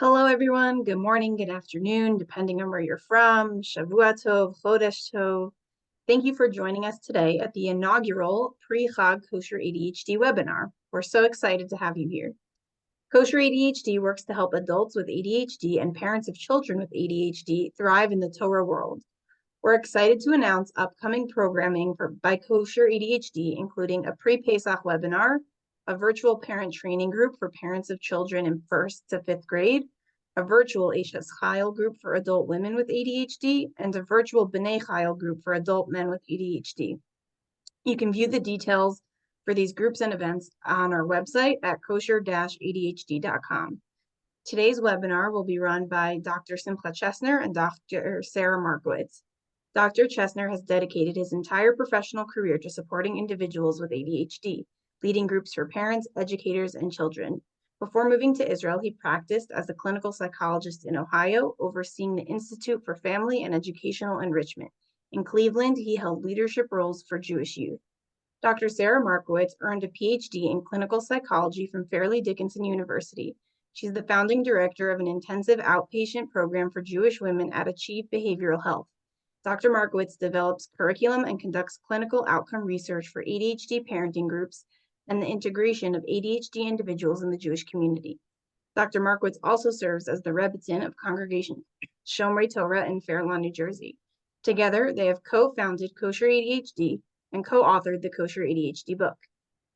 Hello, everyone. Good morning, good afternoon, depending on where you're from. Shavua Tov, Chodesh Tov. Thank you for joining us today at the inaugural Pre-Chag Kosher-ADHD webinar. We're so excited to have you here. Kosher-ADHD works to help adults with ADHD and parents of children with ADHD thrive in the Torah world. We're excited to announce upcoming programming by Kosher-ADHD, including a pre-Pesach webinar, a virtual parent training group for parents of children in 1st to 5th grade, a virtual Eishes Chayil group for adult women with ADHD, and a virtual B'nai Chayil group for adult men with ADHD. You can view the details for these groups and events on our website at kosher-adhd.com. Today's webinar will be run by Dr. Simcha Chesner and Dr. Sara Markowitz. Dr. Chesner has dedicated his entire professional career to supporting individuals with ADHD, leading groups for parents, educators, and children. Before moving to Israel, he practiced as a clinical psychologist in Ohio, overseeing the Institute for Family and Educational Enrichment. In Cleveland, he held leadership roles for Jewish youth. Dr. Sara Markowitz earned a PhD in clinical psychology from Fairleigh Dickinson University. She's the founding director of an intensive outpatient program for Jewish women at Achieve Behavioral Health. Dr. Markowitz develops curriculum and conducts clinical outcome research for ADHD parenting groups and the integration of ADHD individuals in the Jewish community. Dr. Markowitz also serves as the Rebbitzin of Congregation Shomrei Torah in Fair Lawn, New Jersey. Together, they have co-founded Kosher-ADHD and co-authored the Kosher-ADHD book.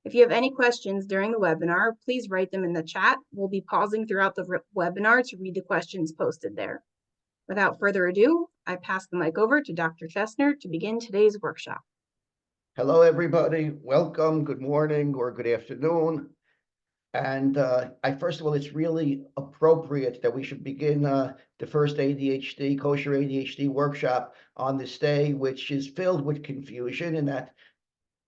If you have any questions during the webinar, please write them in the chat. We'll be pausing throughout the webinar to read the questions posted there. Without further ado, I pass the mic over to Dr. Chesner to begin today's workshop. Hello, everybody. Welcome. Good morning or good afternoon. And first of all, it's really appropriate that we should begin the first ADHD, Kosher ADHD workshop on this day, which is filled with confusion, and that,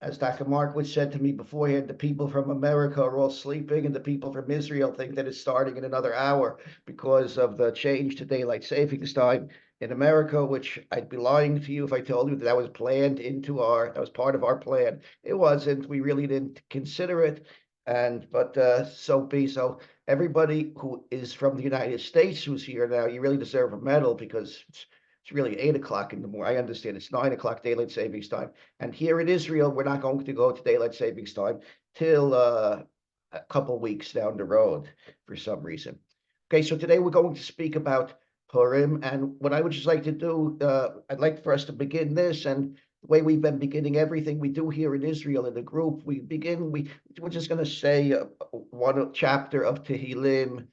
as Dr. Markowitz said to me beforehand, the people from America are all sleeping and the people from Israel think that it's starting in another hour because of the change to daylight savings time in America, which I'd be lying to you if I told you that was planned that was part of our plan. It wasn't. We really didn't consider it. But so be. So everybody who is from the United States who's here now, you really deserve a medal because it's really 8 o'clock in the morning. I understand it's 9 o'clock daylight savings time. And here in Israel, we're not going to go to daylight savings time till a couple weeks down the road for some reason. Okay, so today we're going to speak about Purim. And what I would just like to do, I'd like for us to begin this, and the way we've been beginning everything we do here in Israel in the group, we're just going to say one chapter of Tehillim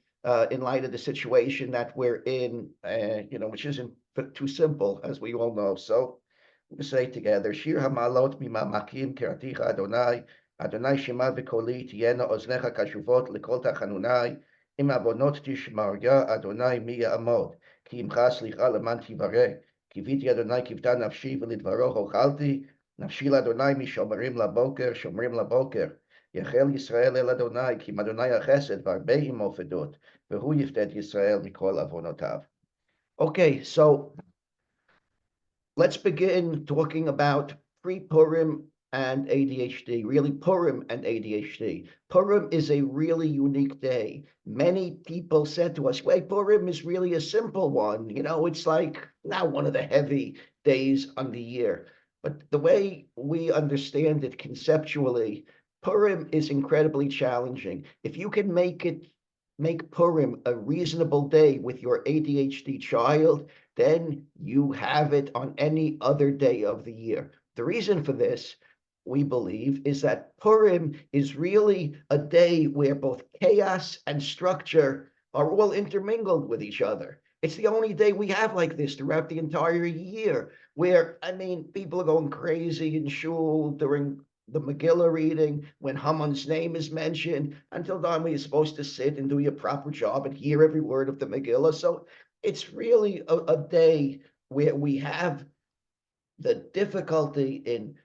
in light of the situation that we're in, which isn't too simple, as we all know. So we say together, Shir Hamalot Mimamakim Keraticha Adonai, Adonai Shema V'Koli Tiyena Oznecha Kashuvot L'Kol Tachanunai, Im Abonot Tishmarya Adonai Mi Ya'amod, Ki Imcha Slicha Leman Tivareh, Kiviti Adonai Kivta Nafshi V'Lidvaro Hochalti, Nafshi L'Adonai Mishomerim Laboker, Shomerim Laboker, Yechel Yisrael El Adonai, Ki Adonai HaChesed V'Arbei Imo Fedot, V'Hu Yifted Yisrael Mikol Avonotav. Okay, so let's begin talking about pre-Purim and ADHD, really Purim and ADHD. Purim is a really unique day. Many people said to us, wait, Purim is really a simple one. It's like not one of the heavy days on the year. But the way we understand it conceptually, Purim is incredibly challenging. If you can make Purim a reasonable day with your ADHD child, then you have it on any other day of the year. The reason for this, we believe, is that Purim is really a day where both chaos and structure are all intermingled with each other. It's the only day we have like this throughout the entire year, where, people are going crazy in shul during the Megillah reading, when Haman's name is mentioned, until then we're supposed to sit and do your proper job and hear every word of the Megillah. So it's really a day where we have the difficulty in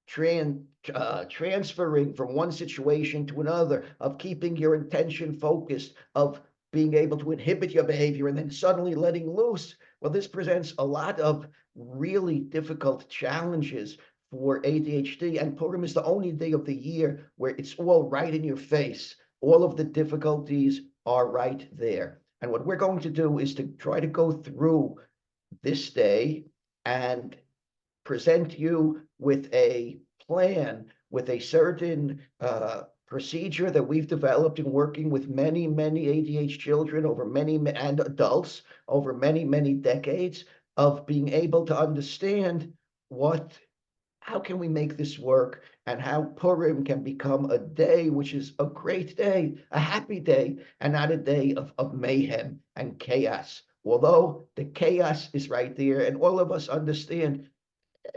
transferring from one situation to another, of keeping your intention focused, of being able to inhibit your behavior and then suddenly letting loose. Well, this presents a lot of really difficult challenges for ADHD, and Purim is the only day of the year where it's all right in your face. All of the difficulties are right there. And what we're going to do is to try to go through this day and present you with a plan, with a certain procedure that we've developed in working with many, many ADHD children and adults over many, many decades of being able to understand how can we make this work, and how Purim can become a day which is a great day, a happy day, and not a day of mayhem and chaos. Although the chaos is right there, and all of us understand,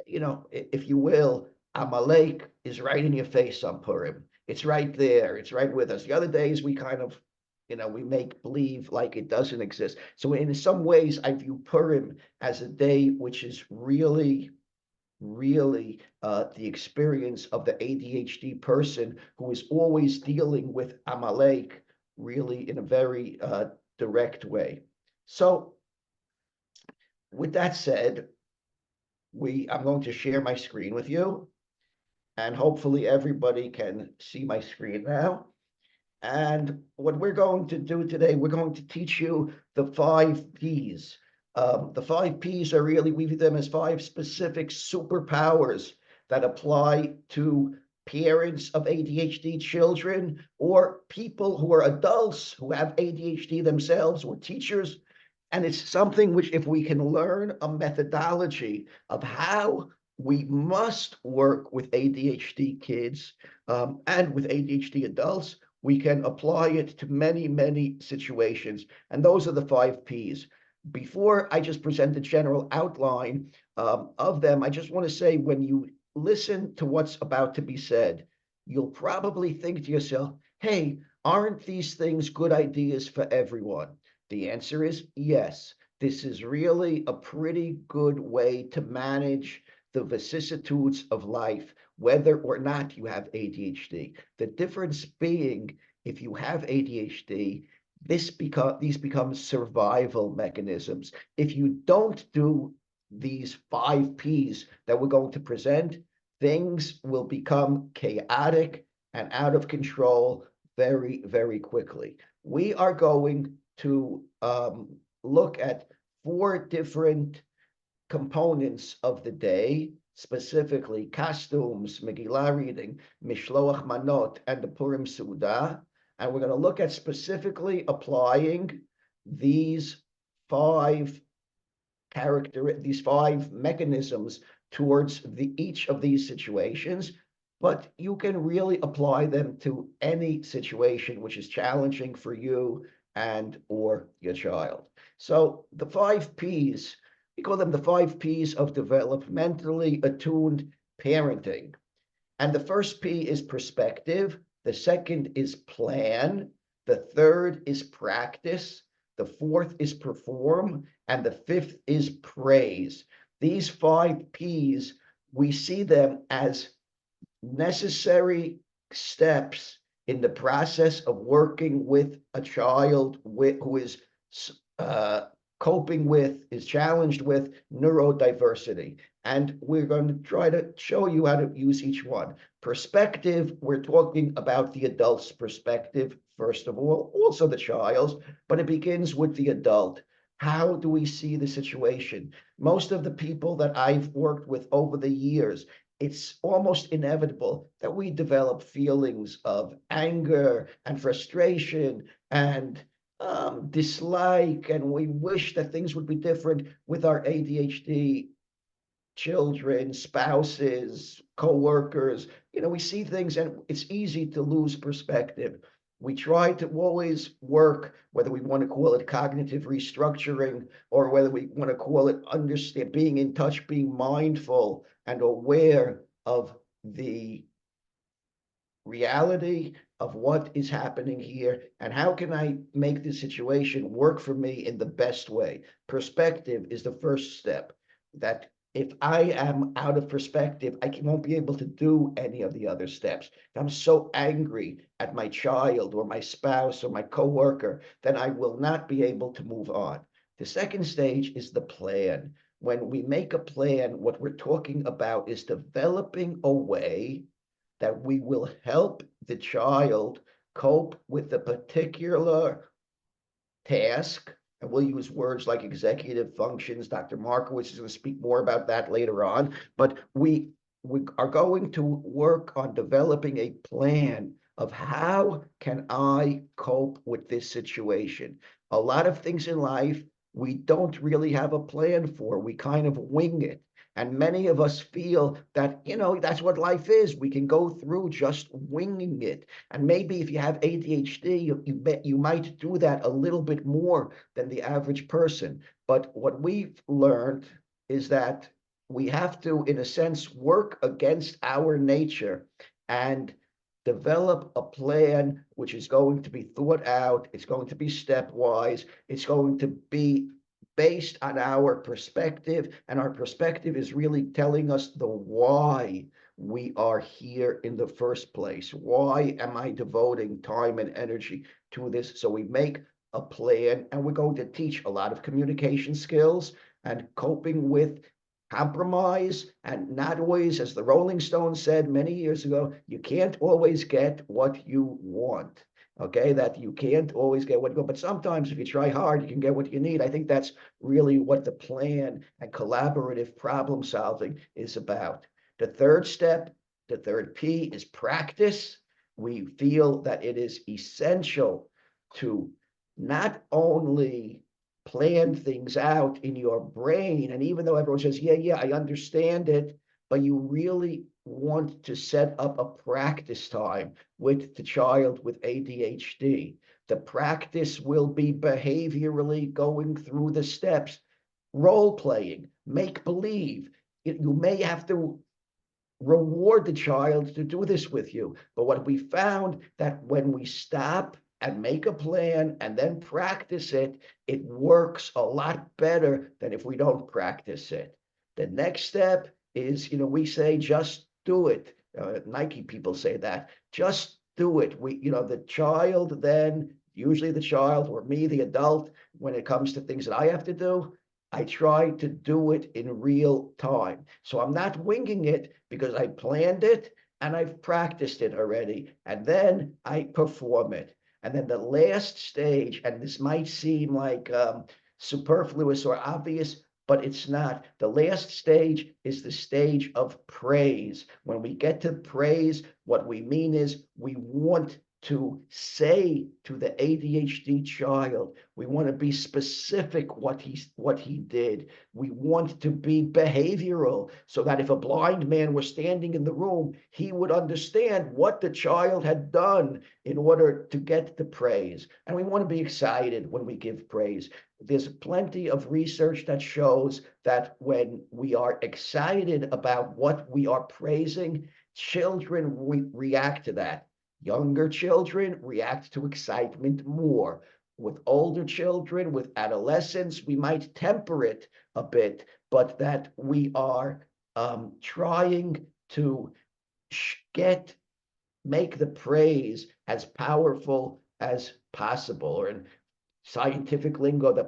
if you will, Amalek is right in your face on Purim. It's right there. It's right with us. The other days we kind of, we make believe like it doesn't exist. So in some ways, I view Purim as a day which is really, really the experience of the ADHD person who is always dealing with Amalek really in a very direct way. So with that said, I'm going to share my screen with you, and hopefully everybody can see my screen now. And what we're going to do today, we're going to teach you the 5 Ps. The 5 Ps are really, we view them as 5 specific superpowers that apply to parents of ADHD children, or people who are adults who have ADHD themselves, or teachers. And it's something which, if we can learn a methodology of how we must work with ADHD kids and with ADHD adults, we can apply it to many, many situations. And those are the 5 Ps. Before I just present the general outline of them, I just want to say, when you listen to what's about to be said, you'll probably think to yourself, hey, aren't these things good ideas for everyone? The answer is yes. This is really a pretty good way to manage the vicissitudes of life, whether or not you have ADHD. The difference being, if you have ADHD, these become survival mechanisms. If you don't do these 5 Ps that we're going to present, things will become chaotic and out of control very, very quickly. We are going to look at 4 different components of the day, specifically costumes, Megillah reading, Mishloach Manot, and the Purim Suda. And we're going to look at specifically applying these 5 mechanisms towards each of these situations. But you can really apply them to any situation which is challenging for you and or your child. So the 5 Ps, we call them the 5 Ps of developmentally attuned parenting. And the first P is perspective. The second is plan. The third is practice. The fourth is perform. And the fifth is praise. These 5 Ps, we see them as necessary steps in the process of working with a child who is is challenged with neurodiversity. And we're going to try to show you how to use each one. Perspective, we're talking about the adult's perspective, first of all, also the child's, but it begins with the adult. How do we see the situation? Most of the people that I've worked with over the years, it's almost inevitable that we develop feelings of anger and frustration and dislike, and we wish that things would be different with our ADHD children, spouses, co-workers. We see things and it's easy to lose perspective. We try to always work, whether we want to call it cognitive restructuring or whether we want to call it understand, being in touch, being mindful and aware of the reality of what is happening here and how can I make this situation work for me in the best way. Perspective is the first step. That if I am out of perspective, I won't be able to do any of the other steps. If I'm so angry at my child or my spouse or my coworker, then I will not be able to move on. The second stage is the plan. When we make a plan, what we're talking about is developing a way that we will help the child cope with the particular task, and we'll use words like executive functions. Dr. Markowitz is going to speak more about that later on, but we are going to work on developing a plan of how can I cope with this situation. A lot of things in life we don't really have a plan for. We kind of wing it. And many of us feel that, that's what life is. We can go through just winging it. And maybe if you have ADHD, you might do that a little bit more than the average person. But what we've learned is that we have to, in a sense, work against our nature and develop a plan which is going to be thought out. It's going to be stepwise. It's going to be based on our perspective, and our perspective is really telling us the why we are here in the first place. Why am I devoting time and energy to this? So we make a plan, and we're going to teach a lot of communication skills and coping with compromise, and not always, as the Rolling Stones said many years ago, you can't always get what you want. Okay, that you can't always get what you want, but sometimes if you try hard, you can get what you need. I think that's really what the plan and collaborative problem solving is about. The third step, the third P, is practice. We feel that it is essential to not only plan things out in your brain, and even though everyone says, yeah, I understand it, but you really want to set up a practice time with the child with ADHD. The practice will be behaviorally going through the steps, role playing, make believe. You may have to reward the child to do this with you. But what we found that when we stop and make a plan and then practice it, it works a lot better than if we don't practice it. The next step is, we say, just do it. Nike people say that, just do it. The child then, usually the child or me, the adult, when it comes to things that I have to do, I try to do it in real time. So I'm not winging it because I planned it and I've practiced it already. And then I perform it. And then the last stage, and this might seem like superfluous or obvious, but it's not. The last stage is the stage of praise. When we get to praise, what we mean is we want to say to the ADHD child, we want to be specific what he did. We want to be behavioral so that if a blind man were standing in the room, he would understand what the child had done in order to get the praise. And we want to be excited when we give praise. There's plenty of research that shows that when we are excited about what we are praising, children react to that. Younger children react to excitement more. With older children, with adolescents, we might temper it a bit, but that we are trying to make the praise as powerful as possible. Or in scientific lingo, the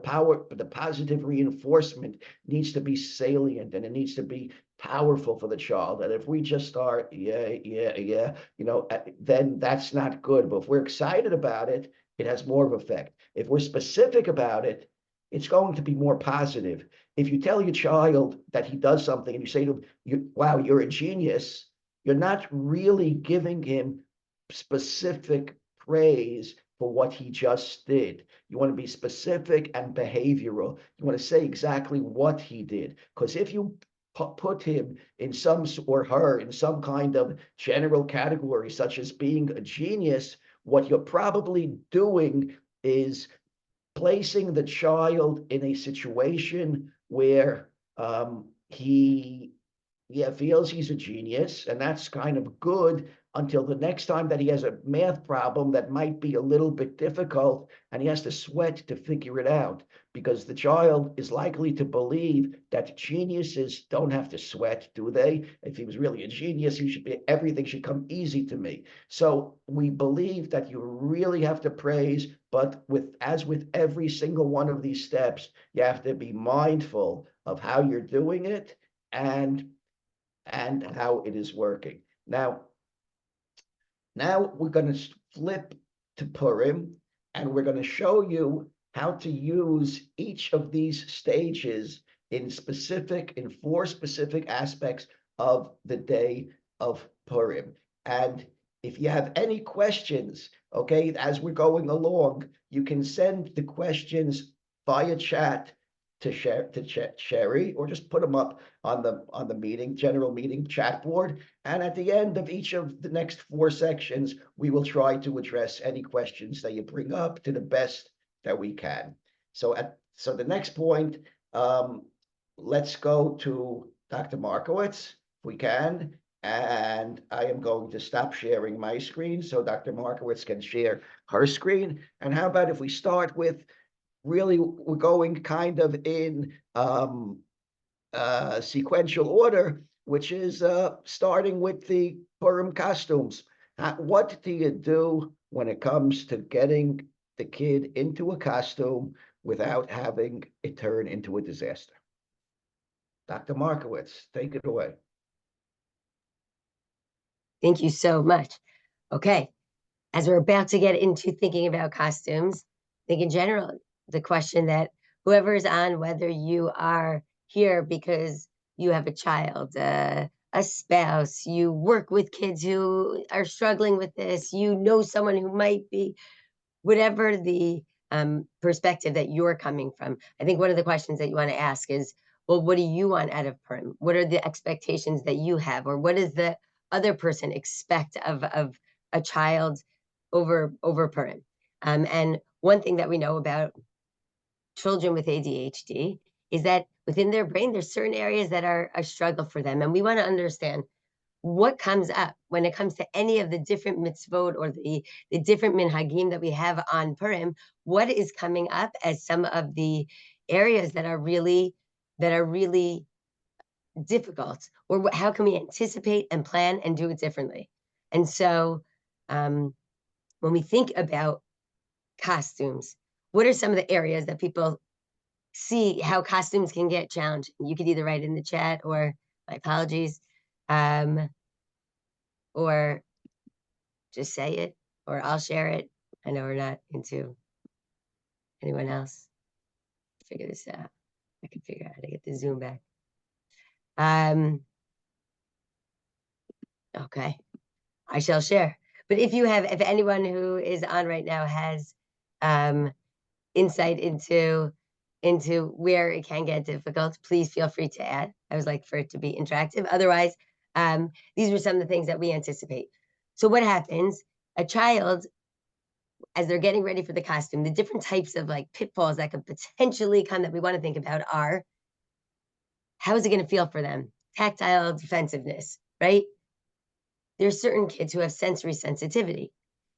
positive reinforcement needs to be salient, and it needs to be powerful for the child. And if we just start, yeah, then that's not good. But if we're excited about it, it has more of effect. If we're specific about it, it's going to be more positive. If you tell your child that he does something and you say to him, wow, you're a genius, you're not really giving him specific praise for what he just did. You want to be specific and behavioral. You want to say exactly what he did. Because if you put him in or her in some kind of general category, such as being a genius, what you're probably doing is placing the child in a situation where he feels he's a genius, and that's kind of good until the next time that he has a math problem that might be a little bit difficult and he has to sweat to figure it out, because the child is likely to believe that geniuses don't have to sweat, do they? If he was really a genius, everything should come easy to me. So we believe that you really have to praise, but as with every single one of these steps, you have to be mindful of how you're doing it and how it is working. Now we're going to flip to Purim, and we're going to show you how to use each of these stages in 4 specific aspects of the day of Purim. And if you have any questions, okay, as we're going along, you can send the questions via chat to Sherry, or just put them up on the general meeting chat board. And at the end of each of the next 4 sections, we will try to address any questions that you bring up to the best that we can. So the next point, let's go to Dr. Markowitz, if we can. And I am going to stop sharing my screen so Dr. Markowitz can share her screen. And how about if we start with, really, we're going kind of in sequential order, which is starting with the Purim costumes. What do you do when it comes to getting the kid into a costume without having it turn into a disaster? Dr. Markowitz, take it away. Thank you so much. Okay, as we're about to get into thinking about costumes, I think in general, the question that whoever is on, whether you are here because you have a child, a spouse, you work with kids who are struggling with this, you know someone who might be, whatever the perspective that you're coming from, I think one of the questions that you want to ask is, well, what do you want out of Purim? What are the expectations that you have? Or what does the other person expect of a child over Purim? And one thing that we know about children with ADHD is that within their brain, there's certain areas that are a struggle for them. And we want to understand what comes up when it comes to any of the different mitzvot or the different minhagim that we have on Purim. What is coming up as some of the areas that are really difficult, or how can we anticipate and plan and do it differently? And so when we think about costumes, what are some of the areas that people see how costumes can get challenging? You could either write in the chat, or my apologies, or just say it, or I'll share it. I know we're not into anyone else. Figure this out. I can figure out how to get the Zoom back. Okay, I shall share. But if anyone who is on right now has insight into where it can get difficult, please feel free to add. I would like for it to be interactive. Otherwise, these are some of the things that we anticipate. So what happens? A child, as they're getting ready for the costume, the different types of like pitfalls that could potentially come that we want to think about are, how is it going to feel for them? Tactile defensiveness, right? There's certain kids who have sensory sensitivity,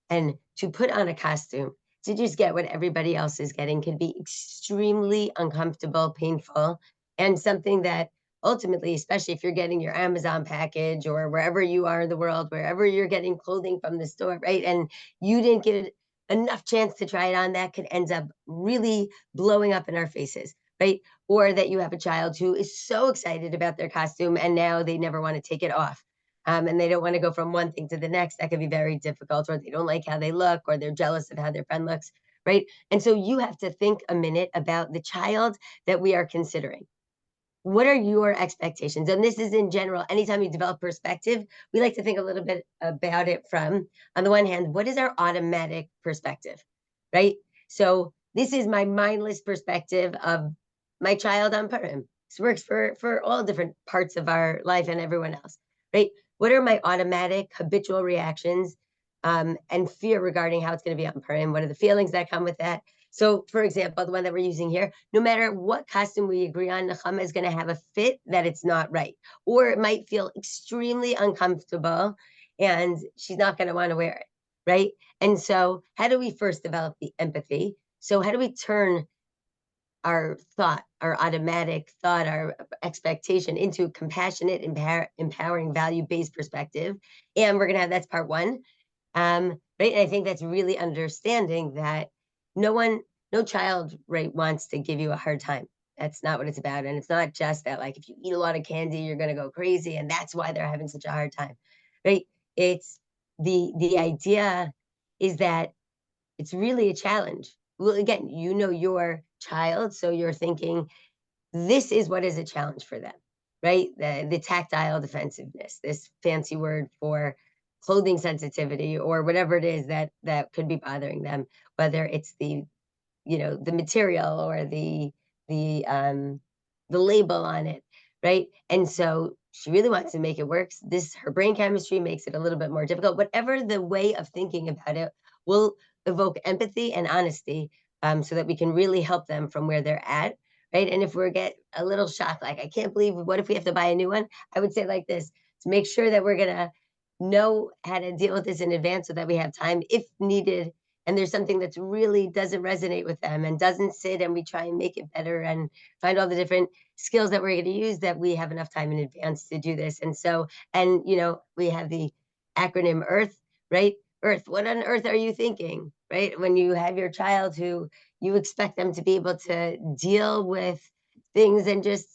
and to put on a costume to just get what everybody else is getting can be extremely uncomfortable, painful, and something that ultimately, especially if you're getting your Amazon package or wherever you are in the world, wherever you're getting clothing from the store, right? And you didn't get enough chance to try it on, that could end up really blowing up in our faces, right? Or that you have a child who is so excited about their costume and now they never want to take it off. And they don't want to go from one thing to the next. That can be very difficult, or they don't like how they look, or they're jealous of how their friend looks, right? And so you have to think a minute about the child that we are considering. What are your expectations? And this is in general, anytime you develop perspective, we like to think a little bit about it from, on the one hand, what is our automatic perspective, right? So this is my mindless perspective of my child on Purim. This works for all different parts of our life and everyone else, right? What are my automatic habitual reactions and fear regarding how it's going to be on Purim? What are the feelings that come with that? So, for example, the one that we're using here, no matter what costume we agree on, Nechama is going to have a fit that it's not right, or it might feel extremely uncomfortable and she's not going to want to wear it, right? And so how do we first develop the empathy? So how do we turn our thought, our automatic thought, our expectation into a compassionate, empowering, value-based perspective? And we're going to have, that's part one, right? And I think that's really understanding that no child, right, wants to give you a hard time. That's not what it's about. And it's not just that, like, if you eat a lot of candy, you're going to go crazy, and that's why they're having such a hard time, right? It's the idea is that it's really a challenge well, again, you know your child, so you're thinking, this is what is a challenge for them, right? The tactile defensiveness, this fancy word for clothing sensitivity or whatever it is that could be bothering them, whether it's the material or the label on it, right? And so she really wants to make it work. Her brain chemistry makes it a little bit more difficult. Whatever the way of thinking about it will evoke empathy and honesty, so that we can really help them from where they're at, right? And if we get a little shocked, like, I can't believe, what if we have to buy a new one? I would say like this, to make sure that we're gonna know how to deal with this in advance so that we have time if needed, and there's something that's really doesn't resonate with them and doesn't sit, and we try and make it better and find all the different skills that we're going to use, that we have enough time in advance to do this. And so, and we have the acronym EARTH, right? EARTH, what on earth are you thinking, right? When you have your child who you expect them to be able to deal with things and just,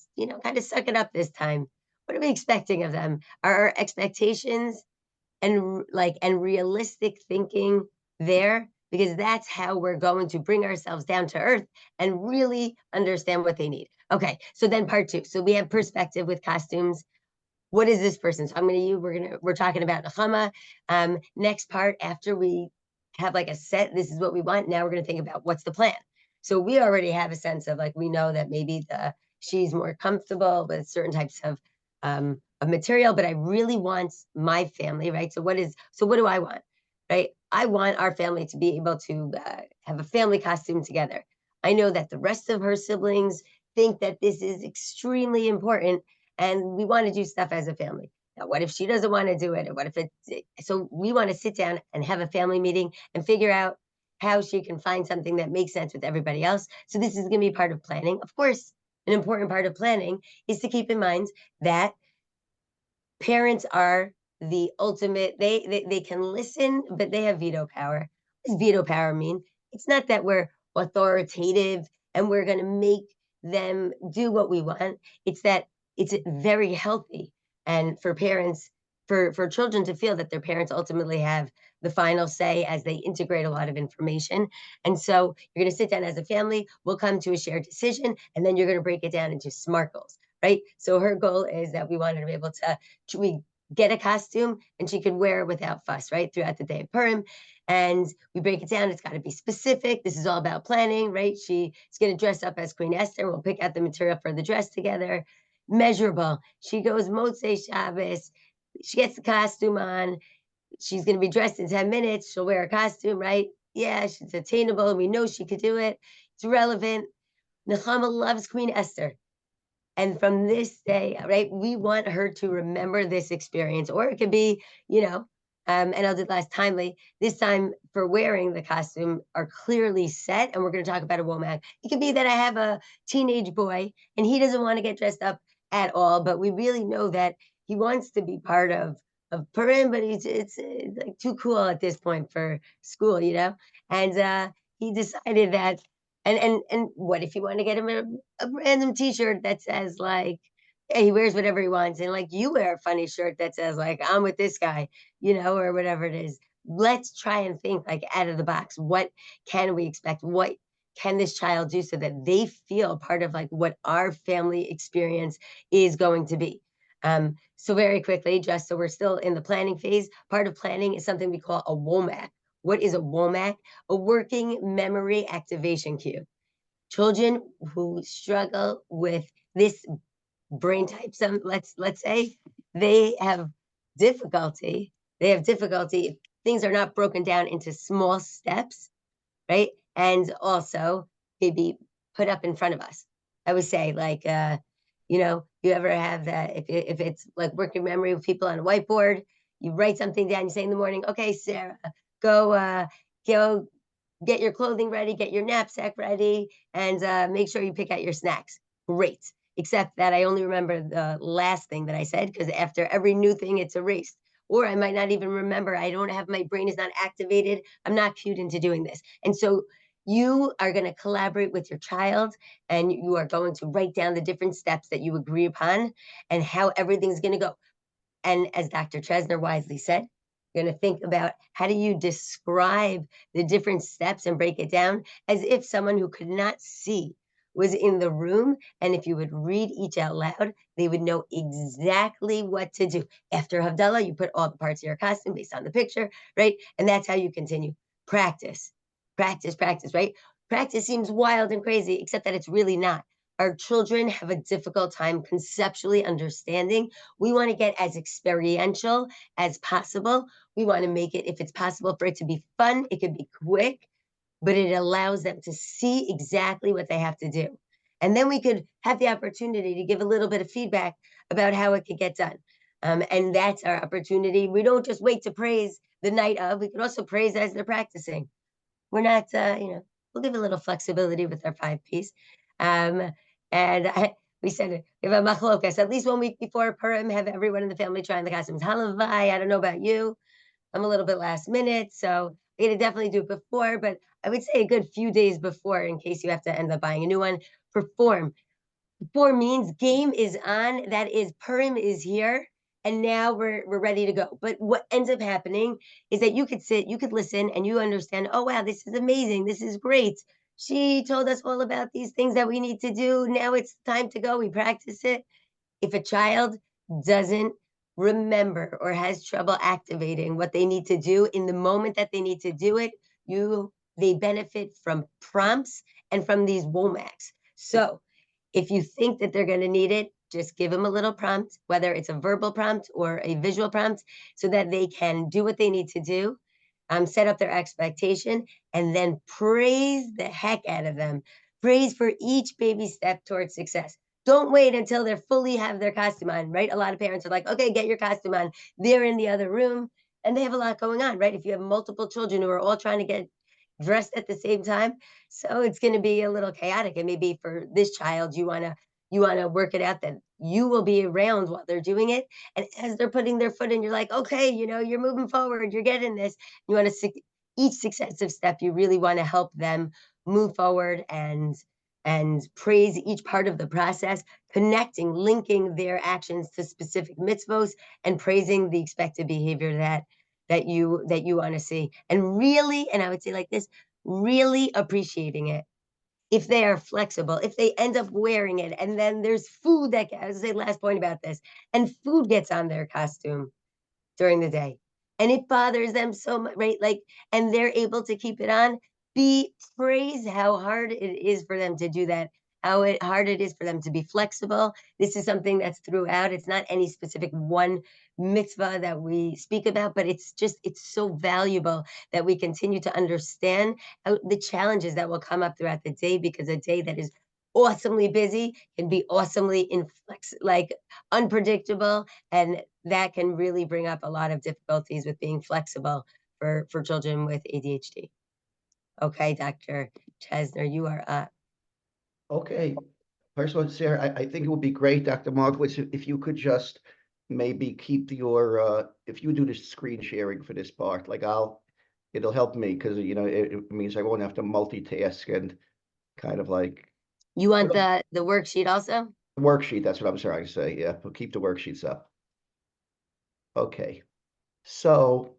kind of suck it up this time. What are we expecting of them? Are our expectations and realistic thinking there? Because that's how we're going to bring ourselves down to earth and really understand what they need. Okay, so then part 2. So we have perspective with costumes. What is this person? So we're talking about Nechama. Next part, after we have like a set, this is what we want. Now we're gonna think about what's the plan. So we already have a sense of, like, we know that maybe she's more comfortable with certain types of material, but I really want my family, right? So what do I want, right? I want our family to be able to have a family costume together. I know that the rest of her siblings think that this is extremely important, and we want to do stuff as a family. Now, what if she doesn't want to do it? And what if so we want to sit down and have a family meeting and figure out how she can find something that makes sense with everybody else. So this is going to be part of planning. Of course, an important part of planning is to keep in mind that parents are the ultimate, they can listen, but they have veto power. What does veto power mean? It's not that we're authoritative and we're going to make them do what we want. It's that it's very healthy, and for parents, for children to feel that their parents ultimately have the final say as they integrate a lot of information. And so you're going to sit down as a family, we'll come to a shared decision, and then you're going to break it down into SMART goals, right? So her goal is that we wanted to be able to we get a costume and she could wear it without fuss, right, throughout the day of Purim. And we break it down. It's got to be specific. This is all about planning, right? She's going to dress up as Queen Esther. We'll pick out the material for the dress together. Measurable. She goes Motzei Shabbos. She gets the costume on. She's going to be dressed in 10 minutes. She'll wear a costume, right? Yeah, she's attainable. We know she could do it. It's relevant. Nechama loves Queen Esther. And from this day, right, we want her to remember this experience. Or it could be, and I'll do it last timely, this time for wearing the costume are clearly set. And we're going to talk about a womack. It could be that I have a teenage boy and he doesn't want to get dressed up at all, but we really know that he wants to be part of Purim, but it's like too cool at this point for school, and he decided that. And what if you want to get him a random T-shirt that says, like, hey, he wears whatever he wants, and like you wear a funny shirt that says, like, I'm with this guy, or whatever it is. Let's try and think, like, out of the box. What can we expect? What can this child do so that they feel part of, like, what our family experience is going to be? So very quickly, just so we're still in the planning phase, part of planning is something we call a WOMAC. What is a WOMAC? A working memory activation cue. Children who struggle with this brain type, let's say, they have difficulty. If things are not broken down into small steps, right? And also maybe put up in front of us. I would say, like, you ever have that, if it's like working memory with people on a whiteboard, you write something down, you say in the morning, okay, Sarah, go get your clothing ready, get your knapsack ready, and make sure you pick out your snacks. Great. Except that I only remember the last thing that I said, because after every new thing, it's erased. Or I might not even remember. My brain is not activated. I'm not cued into doing this. And so you are going to collaborate with your child, and you are going to write down the different steps that you agree upon and how everything's going to go. And as Dr. Chesner wisely said, You're going to think about how do you describe the different steps and break it down as if someone who could not see was in the room. And if you would read each out loud, they would know exactly what to do. After Havdalah, you put all the parts of your costume based on the picture, right? And that's how you continue. Practice, practice, practice, right? Practice seems wild and crazy, except that it's really not. Our children have a difficult time conceptually understanding. We want to get as experiential as possible. We want to make it, if it's possible for it to be fun, it could be quick, but it allows them to see exactly what they have to do. And then we could have the opportunity to give a little bit of feedback about how it could get done. And that's our opportunity. We don't just wait to praise the night of, we could also praise as they're practicing. We're not, we'll give a little flexibility with our 5 piece. We said we have a machlokas, at least 1 week before Purim, have everyone in the family try on the costumes. Halavai, I don't know about you. I'm a little bit last minute, so we're gonna definitely do it before, but I would say a good few days before in case you have to end up buying a new one. Perform. Before means game is on, that is Purim is here, and now we're ready to go. But what ends up happening is that you could sit, you could listen, and you understand, oh wow, this is amazing, this is great. She told us all about these things that we need to do. Now it's time to go. We practice it. If a child doesn't remember or has trouble activating what they need to do in the moment that they need to do it, they benefit from prompts and from these WOMACs. So if you think that they're going to need it, just give them a little prompt, whether it's a verbal prompt or a visual prompt, so that they can do what they need to do, set up their expectation, and then praise the heck out of them. Praise for each baby step towards success. Don't wait until they're fully have their costume on, right? A lot of parents are like, okay, get your costume on. They're in the other room and they have a lot going on, right? If you have multiple children who are all trying to get dressed at the same time, so it's going to be a little chaotic. And maybe for this child, you want to work it out that you will be around while they're doing it. And as they're putting their foot in, you're like, okay, you're moving forward, you're getting this. You want to, each successive step, you really want to help them move forward and praise each part of the process, connecting, linking their actions to specific mitzvos, and praising the expected behavior that you want to see. And really, and I would say like this, really appreciating it. If they are flexible, if they end up wearing it, and then there's food that, I was gonna say last point about this, and food gets on their costume during the day, and it bothers them so much, right? Like, and they're able to keep it on. Praise how hard it is for them to do that, how hard it is for them to be flexible. This is something that's throughout. It's not any specific one mitzvah that we speak about, but it's so valuable that we continue to understand the challenges that will come up throughout the day, because a day that is awesomely busy can be awesomely unpredictable, and that can really bring up a lot of difficulties with being flexible for children with ADHD. Okay, Dr. Chesner, you are up. Okay. First of all, Sarah, I think it would be great, Dr. Markowitz, if you could just maybe keep if you do the screen sharing for this part, like it'll help me, because, it means I won't have to multitask and kind of like. You want the worksheet also? The worksheet, that's what I'm trying to say. Yeah, we'll keep the worksheets up. Okay. So,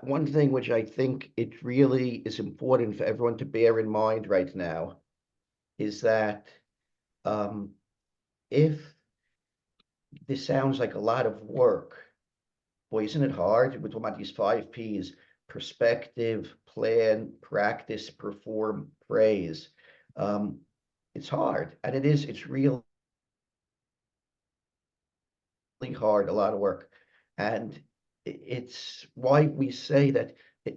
one thing which I think it really is important for everyone to bear in mind right now is that if this sounds like a lot of work, boy, isn't it hard? We're talking about these 5 Ps: perspective, plan, practice, perform, praise. It's hard, and it's really hard, a lot of work. And it's why we say that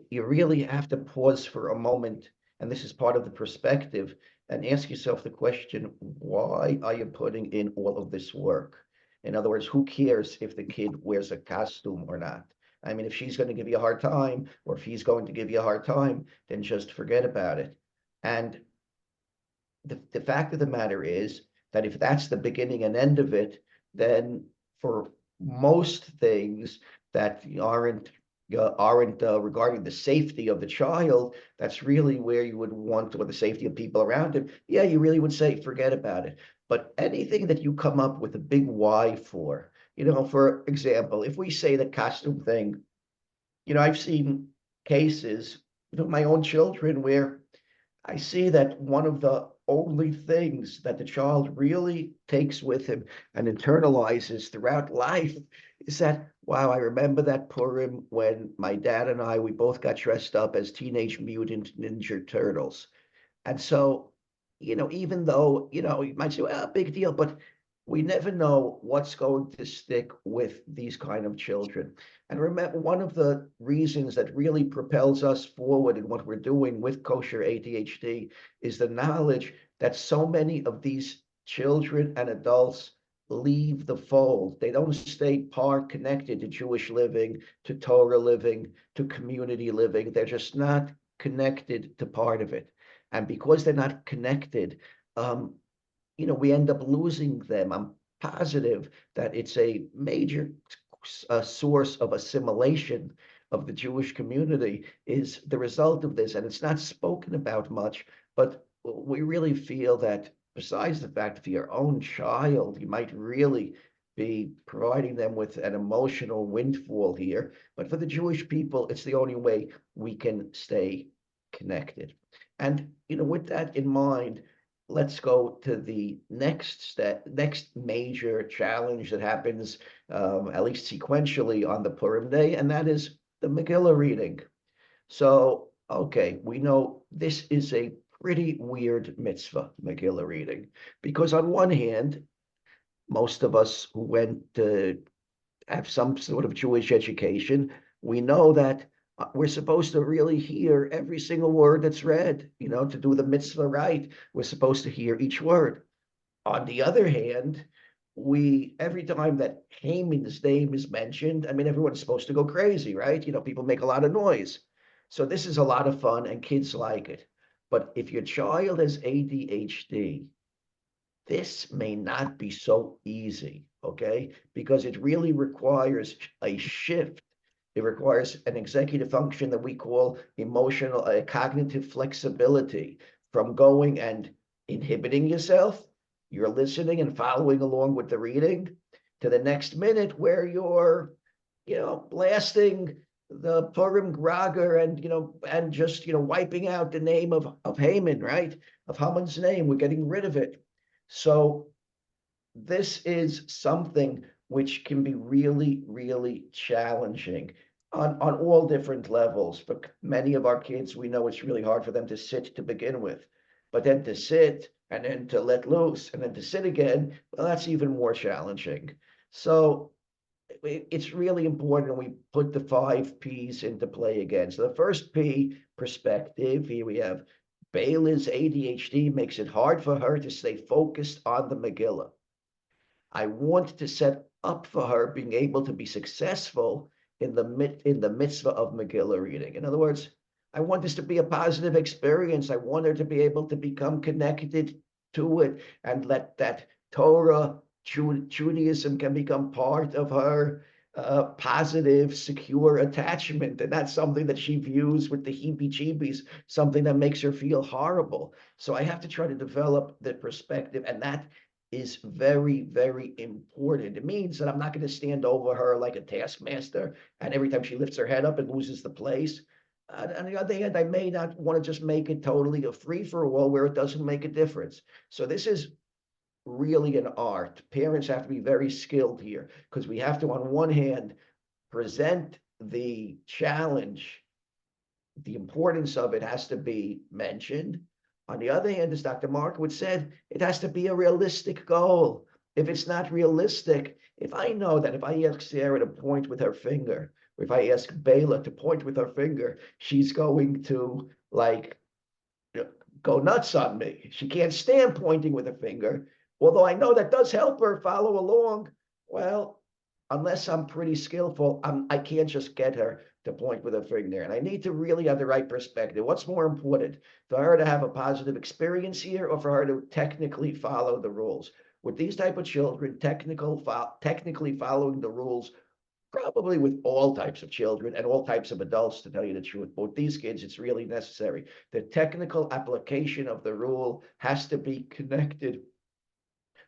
you really have to pause for a moment, and this is part of the perspective, and ask yourself the question, why are you putting in all of this work? In other words, who cares if the kid wears a costume or not? I mean, if she's going to give you a hard time, or if he's going to give you a hard time, then just forget about it. And the fact of the matter is that if that's the beginning and end of it, then for most things that aren't regarding the safety of the child, that's really where you would want, or the safety of people around him. Yeah, you really would say, forget about it. But anything that you come up with a big why for, for example, if we say the costume thing I've seen cases with my own children where I see that one of the only things that the child really takes with him and internalizes throughout life is that, wow, I remember that Purim when my dad and we both got dressed up as Teenage Mutant Ninja Turtles. And so, even though, you might say, well, big deal, but we never know what's going to stick with these kind of children. And remember, one of the reasons that really propels us forward in what we're doing with kosher ADHD is the knowledge that so many of these children and adults leave the fold. They don't stay connected to Jewish living, to Torah living, to community living. They're just not connected to part of it. And because they're not connected, we end up losing them. I'm positive that it's a major source of assimilation of the Jewish community is the result of this. And it's not spoken about much, but we really feel that besides the fact for your own child, you might really be providing them with an emotional windfall here. But for the Jewish people, it's the only way we can stay connected. And, with that in mind, let's go to the next major challenge that happens, at least sequentially on the Purim day, and that is the Megillah reading. So, okay, we know this is a pretty weird mitzvah, Megillah reading, because on one hand, most of us who went to have some sort of Jewish education, we know that we're supposed to really hear every single word that's read, to do the mitzvah right. We're supposed to hear each word. On the other hand, every time that Haman's name is mentioned, I mean, everyone's supposed to go crazy, right? People make a lot of noise. So this is a lot of fun and kids like it. But if your child has ADHD, this may not be so easy, okay? Because it really requires a shift. It requires an executive function that we call emotional, cognitive flexibility, from going and inhibiting yourself, you're listening and following along with the reading, to the next minute where you're, blasting the Purim Grager and just, wiping out the name of Haman, right? Of Haman's name. We're getting rid of it. So this is something which can be really, really challenging on all different levels. For many of our kids, we know it's really hard for them to sit to begin with, but then to sit and then to let loose and then to sit again, well, that's even more challenging. So it's really important we put the 5 P's into play again. So the first P, perspective. Here we have Bayla's ADHD makes it hard for her to stay focused on the Megillah. I want to set up for her being able to be successful in the mitzvah of Megillah reading. In other words, I want this to be a positive experience. I want her to be able to become connected to it and let that Torah, Judaism can become part of her positive, secure attachment. And that's something that she views with the heebie-jeebies, something that makes her feel horrible. So I have to try to develop the perspective, and that is very, very important. It means that I'm not going to stand over her like a taskmaster, and every time she lifts her head up, it loses the place. On the other hand, I may not want to just make it totally a free-for-all where it doesn't make a difference. So this is really an art. Parents have to be very skilled here, because we have to, on one hand, present the challenge. The importance of it has to be mentioned. On the other hand, as Dr. Markowitz said, it has to be a realistic goal. If it's not realistic, if I know that if I ask Sarah to point with her finger, or if I ask Bayla to point with her finger, she's going to go nuts on me. She can't stand pointing with her finger. Although I know that does help her follow along. Well, unless I'm pretty skillful, I can't just get her to point with her finger. And I need to really have the right perspective. What's more important, for her to have a positive experience here, or for her to technically follow the rules? With these type of children, technically following the rules, probably with all types of children and all types of adults, to tell you the truth. But with these kids, it's really necessary. The technical application of the rule has to be connected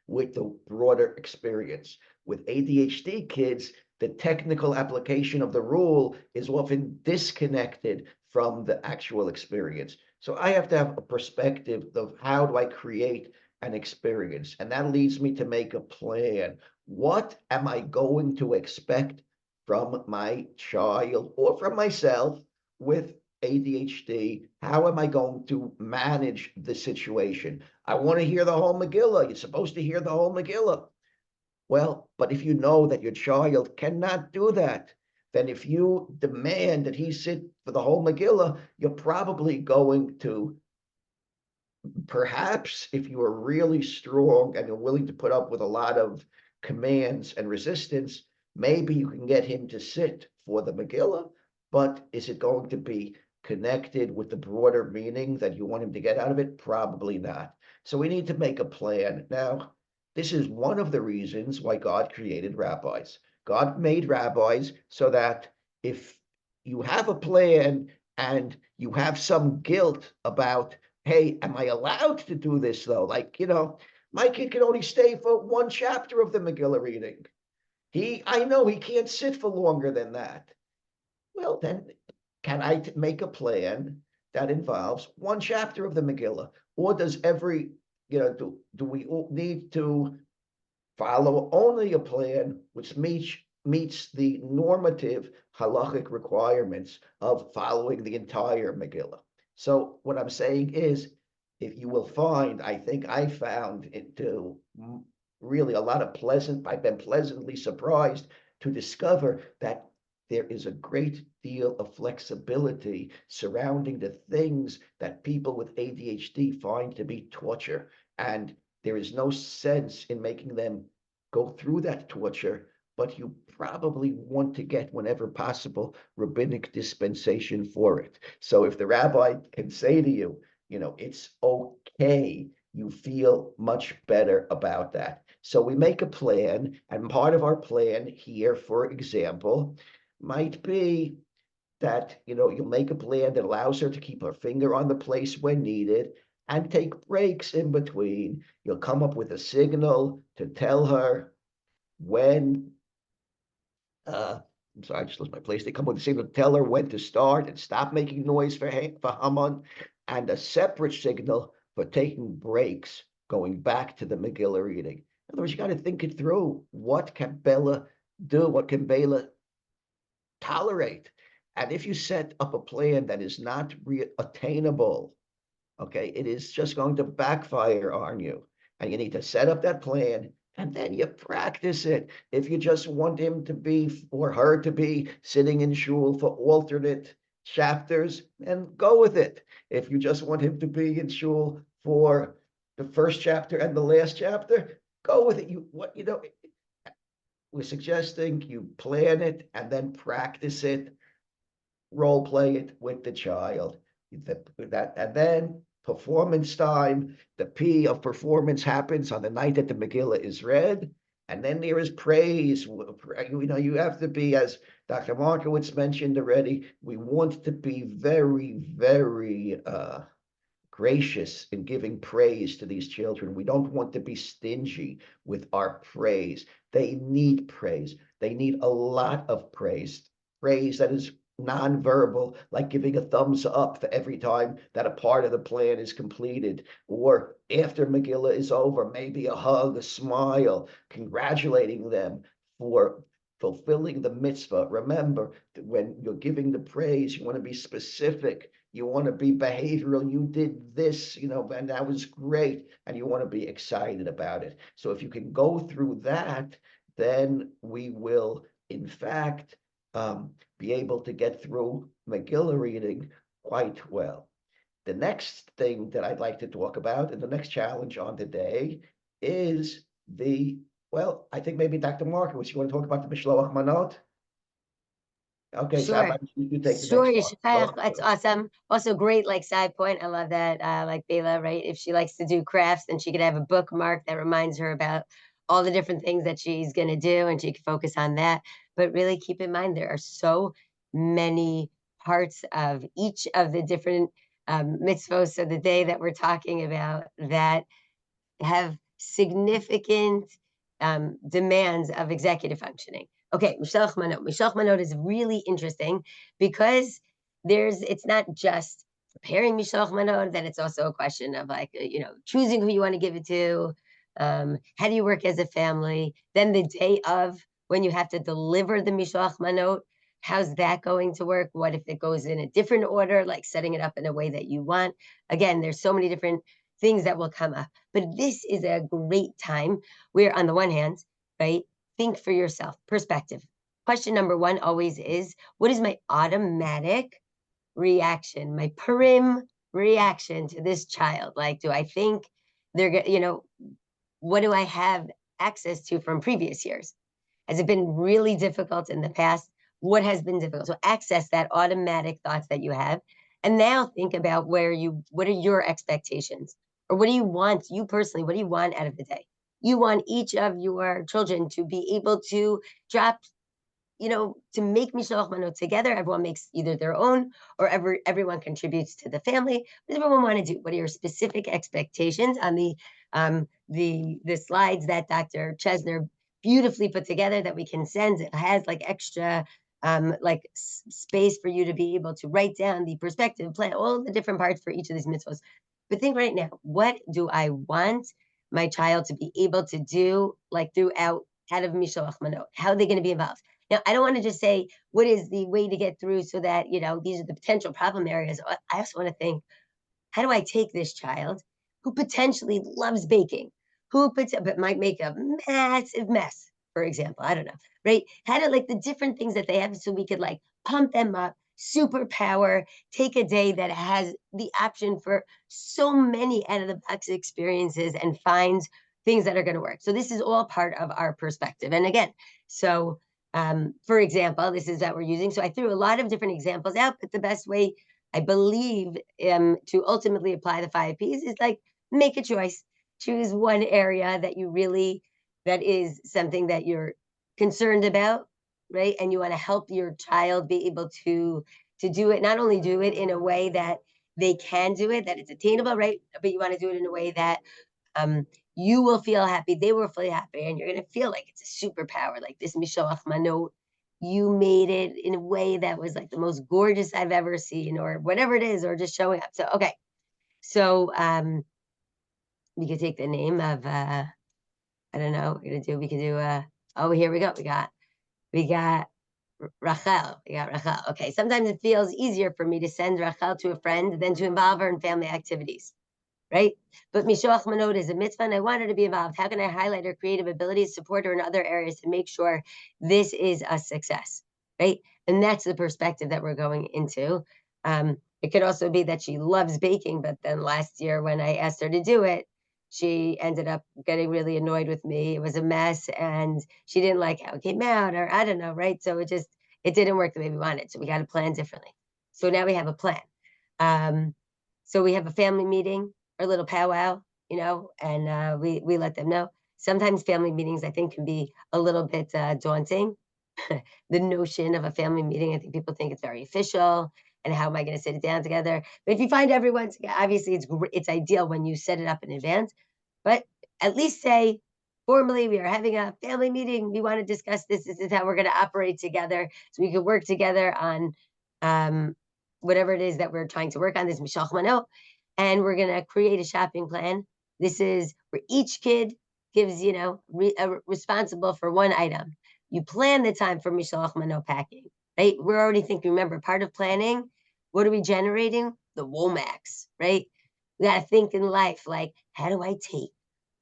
with the broader experience. With ADHD kids, the technical application of the rule is often disconnected from the actual experience. So I have to have a perspective of how do I create an experience? And that leads me to make a plan. What am I going to expect from my child or from myself with ADHD? How am I going to manage the situation? I want to hear the whole Megillah. You're supposed to hear the whole Megillah. Well, but if you know that your child cannot do that, then if you demand that he sit for the whole Megillah, you're probably going to, perhaps if you are really strong and you're willing to put up with a lot of commands and resistance, maybe you can get him to sit for the Megillah, but is it going to be connected with the broader meaning that you want him to get out of it? Probably not. So we need to make a plan. Now, this is one of the reasons why God created rabbis. God made rabbis so that if you have a plan and you have some guilt about, hey, am I allowed to do this though? Like, my kid can only stay for one chapter of the Megillah reading. I know he can't sit for longer than that. Well, then can I make a plan that involves one chapter of the Megillah? Or does do we need to follow only a plan which meets the normative halachic requirements of following the entire Megillah? So what I'm saying is, if you will find, I think I found it to really a lot of I've been pleasantly surprised to discover that there is a great deal of flexibility surrounding the things that people with ADHD find to be torture. And there is no sense in making them go through that torture, but you probably want to get, whenever possible, rabbinic dispensation for it. So if the rabbi can say to you, it's okay, you feel much better about that. So we make a plan, and part of our plan here, for example, might be that, you'll make a plan that allows her to keep her finger on the place when needed and take breaks in between. You'll come up with a signal to tell her when, I'm sorry, I just lost my place. They come with a signal to tell her when to start and stop making noise for Haman, and a separate signal for taking breaks, going back to the Megillah reading. In other words, you got to think it through. What can Bella do? What can Bella tolerate? And if you set up a plan that is not attainable, okay, it is just going to backfire on you. And you need to set up that plan, and then you practice it. If you just want him to be, or her to be, sitting in shul for alternate chapters, and go with it. If you just want him to be in shul for the first chapter and the last chapter, go with it. We're suggesting you plan it and then practice it, role play it with the child. And then performance time. The P of performance happens on the night that the Megillah is read, and then there is praise. You have to be, as Dr. Markowitz mentioned already, we want to be very, very gracious in giving praise to these children. We don't want to be stingy with our praise. They need praise. They need a lot of praise that is nonverbal, like giving a thumbs up for every time that a part of the plan is completed, or after Megillah is over, maybe a hug, a smile, congratulating them for fulfilling the mitzvah. Remember, when you're giving the praise, you want to be specific. You want to be behavioral. You did this, and that was great, and you want to be excited about it. So if you can go through that, then we will, in fact, be able to get through Megillah reading quite well. The next thing that I'd like to talk about, and the next challenge on the day, is I think maybe Dr. Markowitz, you want to talk about the Mishloach Manot? Okay, Sure. so you take the Sure, next one. that's awesome. Also great, side point. I love that. Like Bela, right? If she likes to do crafts, then she could have a bookmark that reminds her about all the different things that she's going to do, and she can focus on that. But really keep in mind, there are so many parts of each of the different mitzvos of the day that we're talking about that have significant demands of executive functioning. Okay, Mishalach Manot. Mishalach Manot is really interesting because it's not just preparing Mishalach Manot, then it's also a question of like, choosing who you want to give it to. How do you work as a family? Then the day of, when you have to deliver the Mishalach Manot, how's that going to work? What if it goes in a different order, like setting it up in a way that you want? Again, there's so many different things that will come up. But this is a great time where, on the one hand, right, think for yourself, perspective. Question number one always is, what is my automatic reaction, my Purim reaction to this child? Like, do I think they're, what do I have access to from previous years? Has it been really difficult in the past? What has been difficult? So access that automatic thoughts that you have. And now think about what are your expectations? Or what do you want, you personally, what do you want out of the day? You want each of your children to be able to drop, to make Mishalach Manot together. Everyone makes either their own or everyone contributes to the family. What does everyone want to do? What are your specific expectations on the slides that Dr. Chesner beautifully put together that we can send? It has like extra space for you to be able to write down the perspective, plan all the different parts for each of these mitzvahs. But think right now, what do I want my child to be able to do, like throughout out of Mishalach Manot? How are they going to be involved? Now, I don't want to just say, what is the way to get through so that, these are the potential problem areas. I also want to think, how do I take this child who potentially loves baking, but might make a massive mess, for example, I don't know, right? How do, like, the different things that they have so we could like pump them up, superpower, take a day that has the option for so many out of the box experiences and finds things that are going to work. So this is all part of our perspective. And again, so for example, this is that we're using. So I threw a lot of different examples out, but the best way I believe to ultimately apply the 5 Ps is like make a choice. Choose one area that is something that you're concerned about, right? And you want to help your child be able to do it, not only do it in a way that they can do it, that it's attainable, right? But you want to do it in a way that you will feel happy, they will feel happy, and you're going to feel like it's a superpower, like this Mishalach Manot. You made it in a way that was like the most gorgeous I've ever seen, or whatever it is, or just showing up. So, okay. So, we could take the name of, I don't know, we could do, oh, here we go. We got Rachel. Okay. Sometimes it feels easier for me to send Rachel to a friend than to involve her in family activities. Right? But Mishalach Manot is a mitzvah, and I want her to be involved. How can I highlight her creative abilities, support her in other areas to make sure this is a success, right? And that's the perspective that we're going into. It could also be that she loves baking, but then last year when I asked her to do it, she ended up getting really annoyed with me. It was a mess, and she didn't like how it came out, or I don't know, right? So it didn't work the way we wanted. So we got to plan differently. So now we have a plan. So we have a family meeting, our little powwow, and we let them know. Sometimes family meetings, I think, can be a little bit daunting. The notion of a family meeting, I think people think it's very official, and how am I going to sit it down together? But if you find everyone together, obviously it's ideal when you set it up in advance. But at least say formally, we are having a family meeting. We want to discuss this. This is how we're going to operate together, so we can work together on whatever it is that we're trying to work on. This Mishalach Manot. And we're going to create a shopping plan. This is where each kid gives, responsible for one item. You plan the time for Mishalach Manot packing, right? We're already thinking, remember, part of planning, what are we generating? The Womax, right? We got to think in life, like, how do I take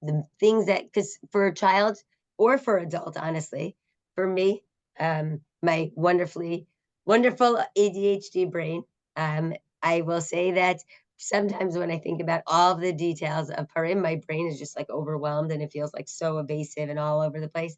the things that, because for a child or for adult, honestly, for me, my wonderful ADHD brain, I will say that sometimes when I think about all the details of Purim, my brain is just like overwhelmed, and it feels like so evasive and all over the place.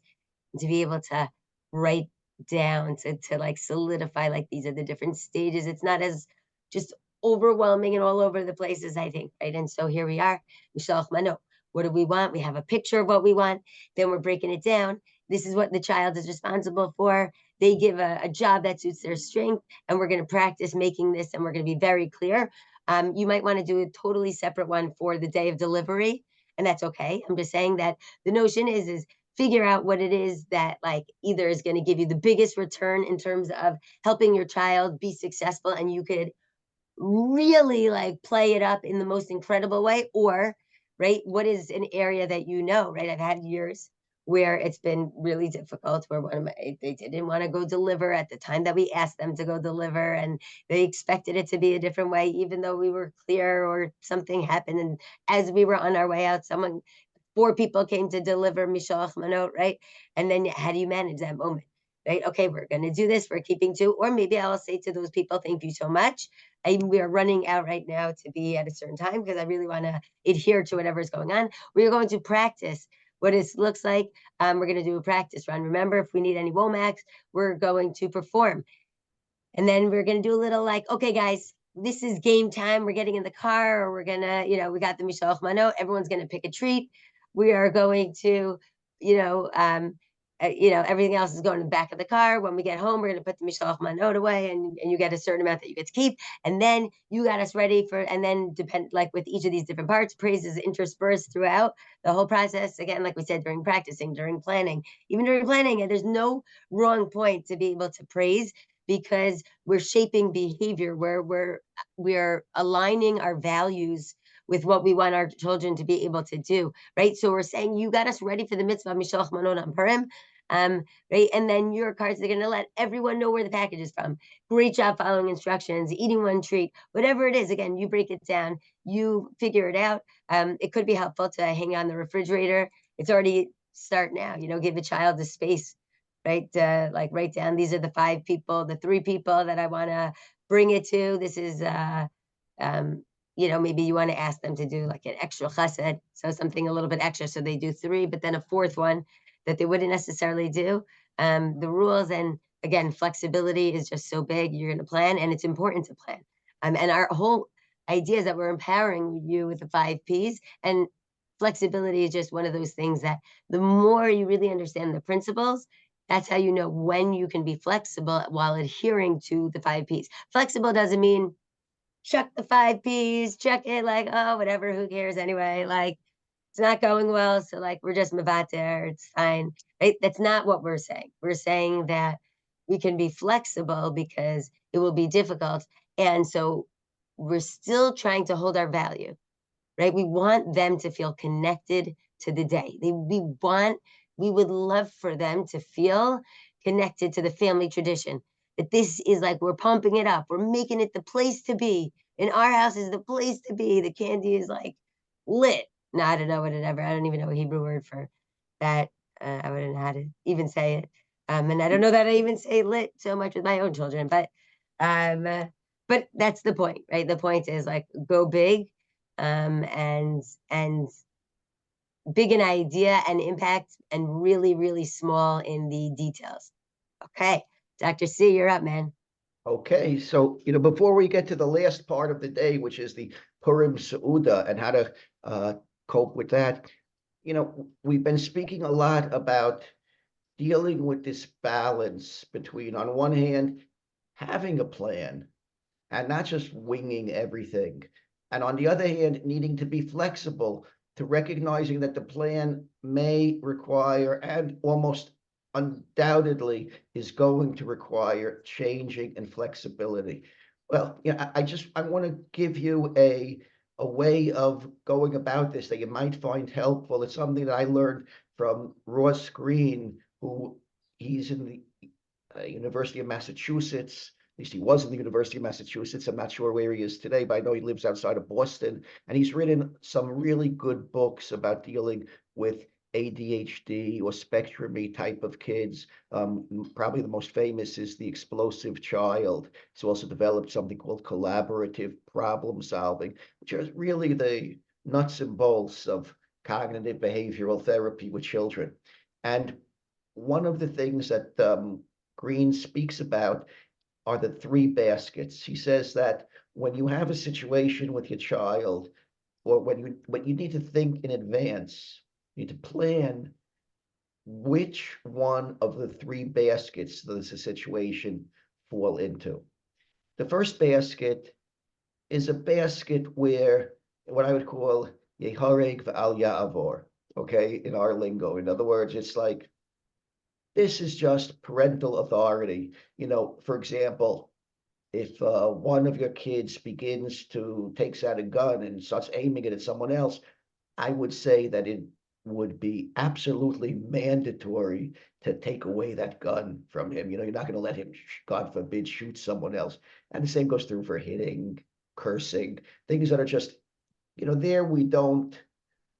And to be able to write down, to like solidify, like these are the different stages, it's not as just overwhelming and all over the places, I think, right? And so here we are, Mishalach Manot. What do we want? We have a picture of what we want. Then we're breaking it down. This is what the child is responsible for. They give a job that suits their strength, and we're going to practice making this, and we're going to be very clear. You might want to do a totally separate one for the day of delivery, and that's okay. I'm just saying that the notion is figure out what it is that like either is going to give you the biggest return in terms of helping your child be successful, and you could really like play it up in the most incredible way, or right, what is an area that right, I've had years where it's been really difficult, where they didn't want to go deliver at the time that we asked them to go deliver, and they expected it to be a different way, even though we were clear, or something happened, and as we were on our way out, 4 people came to deliver Mishalach Manot, right? And then how do you manage that moment, right? Okay, we're going to do this, we're keeping 2, or maybe I'll say to those people, thank you so much. We are running out right now to be at a certain time because I really want to adhere to whatever is going on. We're going to practice what it looks like. We're going to do a practice run. Remember, if we need any Womax, we're going to perform. And then we're going to do a little like, okay, guys, this is game time. We're getting in the car, or we're going to, we got the Mishalach Manot. Everyone's going to pick a treat. We are going to, everything else is going to the back of the car. When we get home, we're going to put the Mishalach Manot away, and you get a certain amount that you get to keep. And then you got us ready for, and then like with each of these different parts, praise is interspersed throughout the whole process. Again, like we said, during practicing, during planning, even during planning, and there's no wrong point to be able to praise, because we're shaping behavior, where we're aligning our values with what we want our children to be able to do, right? So we're saying, you got us ready for the mitzvah Mishalach Manot on Purim, right? And then your cards are going to let everyone know where the package is from. Great job following instructions, eating one treat, whatever it is. Again, you break it down, you figure it out. It could be helpful to hang on the refrigerator. It's already start now, give a child the space, right? Like write down, these are the 5 people, the 3 people that I want to bring it to. This is, maybe you want to ask them to do like an extra chesed, so something a little bit extra, so they do 3, but then a 4th one that they wouldn't necessarily do. The rules, and again, flexibility is just so big. You're going to plan, and it's important to plan. And our whole idea is that we're empowering you with the 5 Ps, and flexibility is just one of those things that the more you really understand the principles, that's how you know when you can be flexible while adhering to the 5 Ps. Flexible doesn't mean chuck the 5 Ps, chuck it like, oh, whatever, who cares anyway? Like, it's not going well, so like we're just mevater, it's fine. Right? That's not what we're saying. We're saying that we can be flexible because it will be difficult. And so we're still trying to hold our value, right? We want them to feel connected to the day. We would love for them to feel connected to the family tradition, that this is like, we're pumping it up, we're making it the place to be. In our house is the place to be. The candy is like lit. No, I don't know what it ever, I don't even know a Hebrew word for that. I wouldn't know how to even say it. And I don't know that I even say lit so much with my own children, but that's the point, right? The point is like, go big, and big in idea and impact, and really, really small in the details. Okay, Dr. C, you're up, man. Okay, so before we get to the last part of the day, which is the Purim Seuda and how to cope with that, we've been speaking a lot about dealing with this balance between, on one hand, having a plan and not just winging everything, and on the other hand, needing to be flexible to recognizing that the plan may require, and almost undoubtedly is going to require, changing and flexibility. Well, I want to give you a way of going about this that you might find helpful. It's something that I learned from Ross Green, who he's in the University of Massachusetts. At least he was in the University of Massachusetts. I'm not sure where he is today, but I know he lives outside of Boston. And he's written some really good books about dealing with ADHD or spectrum-y type of kids. Probably the most famous is The Explosive Child. He's also developed something called collaborative problem solving, which is really the nuts and bolts of cognitive behavioral therapy with children. And one of the things that Green speaks about are the 3 baskets. He says that when you have a situation with your child, or when you need to think in advance, you need to plan which one of the 3 baskets does the situation fall into. The first basket is a basket where, what I would call Yehareg v'al Ya'avor. okay, in our lingo. In other words, it's like, this is just parental authority. For example, if one of your kids takes out a gun and starts aiming it at someone else, I would say that it would be absolutely mandatory to take away that gun from him. You're not going to let him, God forbid, shoot someone else. And the same goes through for hitting, cursing, things that are just, there we don't.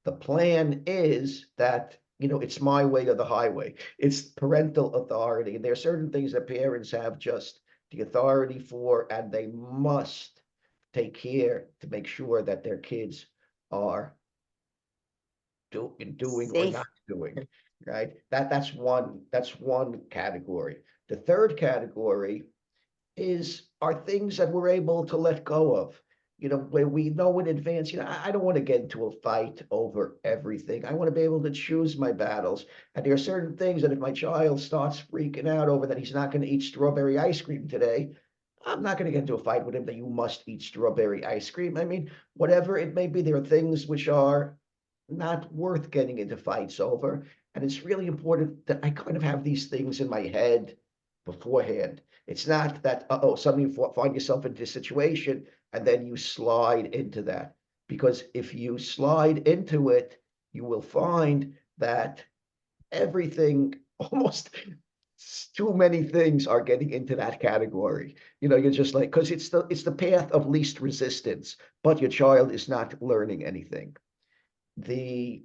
The plan is that, it's my way or the highway. It's parental authority. And there are certain things that parents have just the authority for, and they must take care to make sure that their kids are doing or Safe. not doing, right? That's one category. The third category are things that we're able to let go of. Where we know in advance, I don't want to get into a fight over everything. I want to be able to choose my battles. And there are certain things that if my child starts freaking out over that he's not going to eat strawberry ice cream today, I'm not going to get into a fight with him that you must eat strawberry ice cream. I mean, whatever it may be, there are things which are not worth getting into fights over. And it's really important that I kind of have these things in my head beforehand. It's not that, suddenly you find yourself in this situation and then you slide into that. Because if you slide into it, you will find that everything, almost too many things, are getting into that category. You're just like, because it's the path of least resistance, but your child is not learning anything. The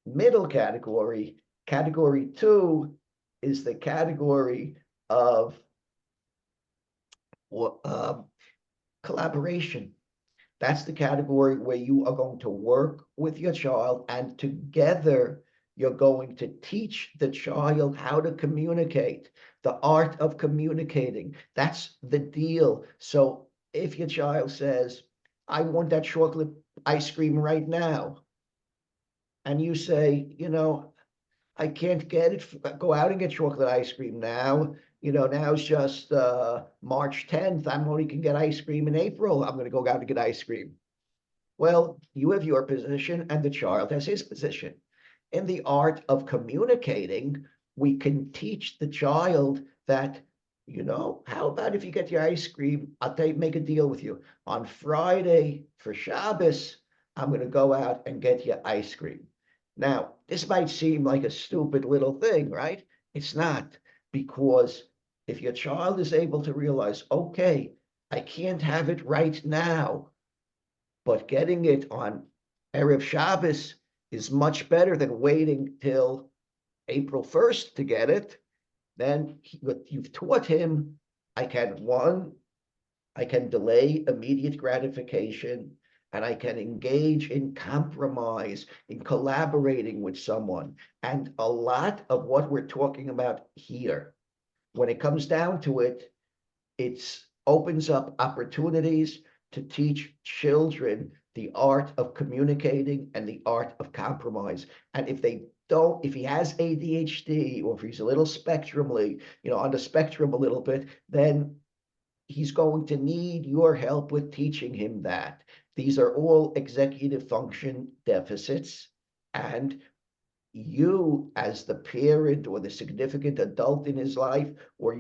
middle category, category 2, is the category of collaboration. That's the category where you are going to work with your child, and together you're going to teach the child how to communicate, the art of communicating. That's the deal. So if your child says, I want that chocolate ice cream right now, and you say, I can't get it, go out and get chocolate ice cream now. Now it's just March 10th. I'm only can get ice cream in April. I'm going to go out and get ice cream. Well, you have your position and the child has his position. In the art of communicating, we can teach the child that, how about if you get your ice cream, make a deal with you. On Friday for Shabbos, I'm going to go out and get you ice cream. Now, this might seem like a stupid little thing, right? It's not, because if your child is able to realize, okay, I can't have it right now, but getting it on Erev Shabbos is much better than waiting till April 1st to get it, then you've taught him, I can delay immediate gratification, and I can engage in compromise, in collaborating with someone. And a lot of what we're talking about here, when it comes down to it, it opens up opportunities to teach children the art of communicating and the art of compromise. And if he has ADHD, or if he's a little spectrumly, on the spectrum a little bit, then he's going to need your help with teaching him that. These are all executive function deficits, and you, as the parent or the significant adult in his life, or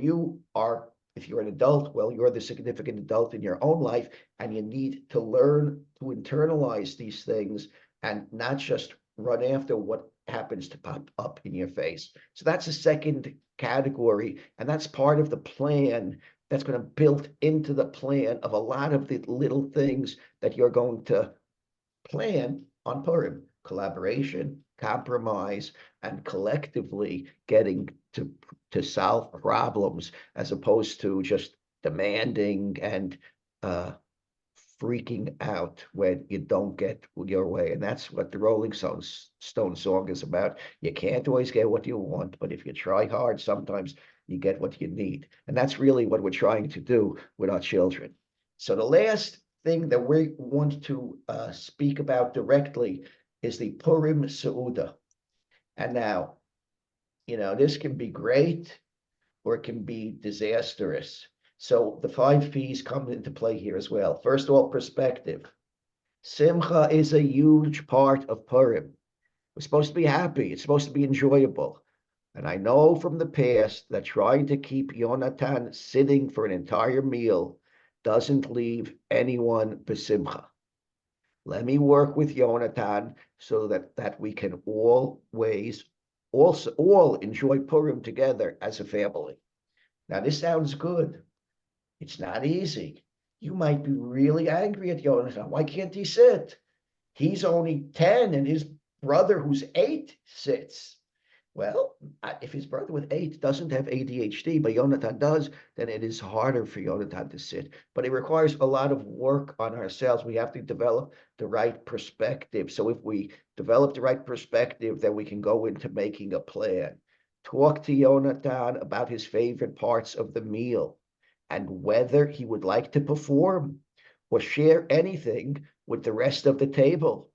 if you're an adult, well, you're the significant adult in your own life, and you need to learn to internalize these things and not just run after what happens to pop up in your face. So that's a second category, and that's part of the plan that's going to build into the plan of a lot of the little things that you're going to plan on Purim: collaboration, compromise, and collectively getting to solve problems, as opposed to just demanding and freaking out when you don't get your way. And that's what the Rolling Stones song is about. You can't always get what you want, but if you try hard, sometimes you get what you need. And that's really what we're trying to do with our children. So the last thing that we want to speak about directly is the Purim Seuda. And now, this can be great or it can be disastrous. So the 5 P's come into play here as well. First of all, perspective. Simcha is a huge part of Purim. We're supposed to be happy. It's supposed to be enjoyable. And I know from the past that trying to keep Yonatan sitting for an entire meal doesn't leave anyone besimcha. Let me work with Yonatan so that we can always also all enjoy Purim together as a family. Now, this sounds good. It's not easy. You might be really angry at Yonatan. Why can't he sit? He's only 10 and his brother who's 8 sits. Well, if his brother with 8 doesn't have ADHD, but Yonatan does, then it is harder for Yonatan to sit. But it requires a lot of work on ourselves. We have to develop the right perspective. So if we develop the right perspective, then we can go into making a plan. Talk to Yonatan about his favorite parts of the meal and whether he would like to perform or share anything with the rest of the table.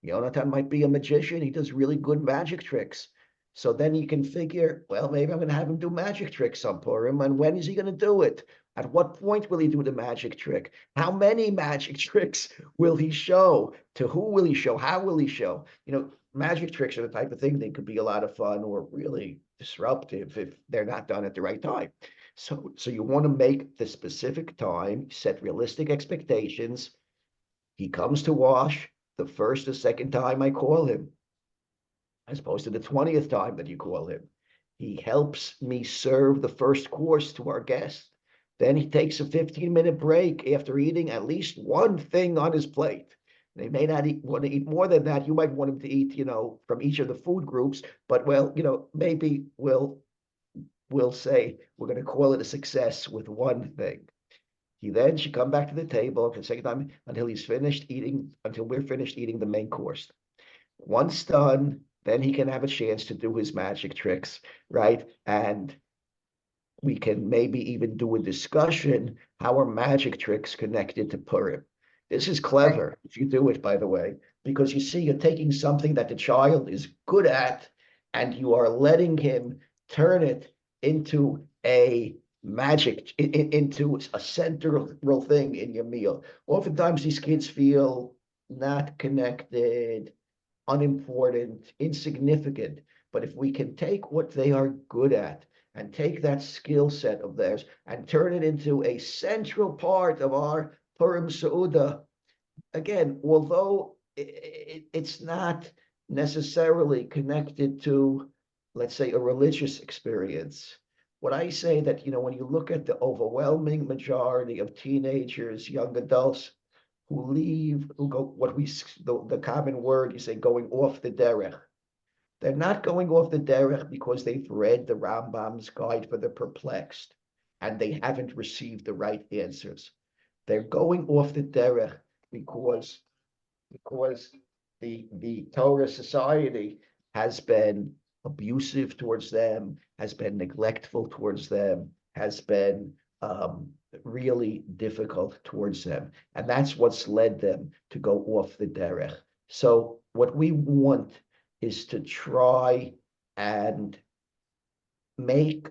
Yonatan might be a magician. He does really good magic tricks. So then you can figure, well, maybe I'm going to have him do magic tricks on Purim. And when is he going to do it? At what point will he do the magic trick? How many magic tricks will he show? To who will he show? How will he show? Magic tricks are the type of thing that could be a lot of fun or really disruptive if they're not done at the right time. So you want to make the specific time, set realistic expectations. He comes to wash the first or second time I call him, as opposed to the 20th time that you call him. He helps me serve the first course to our guest. Then he takes a 15-minute break after eating at least one thing on his plate. They may not want to eat more than that. You might want him to eat, from each of the food groups, but maybe we'll say we're going to call it a success with one thing. He then should come back to the table for the second time until we're finished eating the main course. Once done, then he can have a chance to do his magic tricks, right? And we can maybe even do a discussion, how are magic tricks connected to Purim? This is clever if you do it, by the way, because you see, you're taking something that the child is good at and you are letting him turn it into a magic, into a central thing in your meal. Oftentimes these kids feel not connected, unimportant, insignificant. But if we can take what they are good at and take that skill set of theirs and turn it into a central part of our Purim Seudah, again, although it's not necessarily connected to, let's say, a religious experience, what I say that, when you look at the overwhelming majority of teenagers, young adults who go, the common word, you say, going off the derech. They're not going off the derech because they've read the Rambam's Guide for the Perplexed and they haven't received the right answers. They're going off the derech because the Torah society has been abusive towards them, has been neglectful towards them, has been really difficult towards them. And that's what's led them to go off the derech. So what we want is to try and make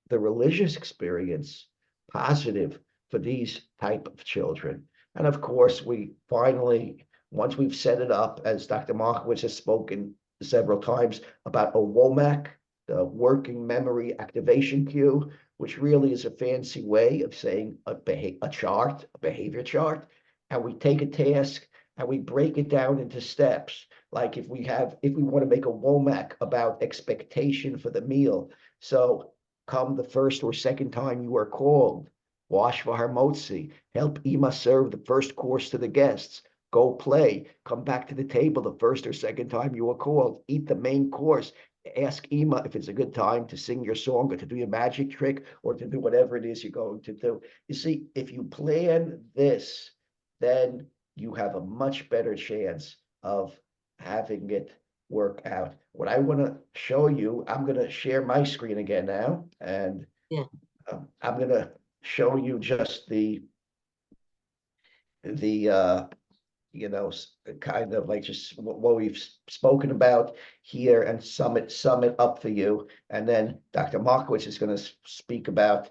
the religious experience positive for these type of children. And of course, we finally, once we've set it up, as Dr. Markowitz has spoken several times about a WOMAC, the Working Memory Activation Cue, which really is a fancy way of saying a behavior chart. And we take a task and we break it down into steps. Like if we want to make a WOMAC about expectation for the meal. So come the first or second time you are called, wash v'harmotzi, help Ima serve the first course to the guests, go play, come back to the table the first or second time you are called, eat the main course, ask Ima if it's a good time to sing your song or to do your magic trick or to do whatever it is you're going to do. You see, if you plan this, then you have a much better chance of having it work out. What I want to show you, I'm going to share my screen again now, and I'm going to show you just the kind of like just what we've spoken about here and sum it up for you. And then Dr. Markowitz is going to speak about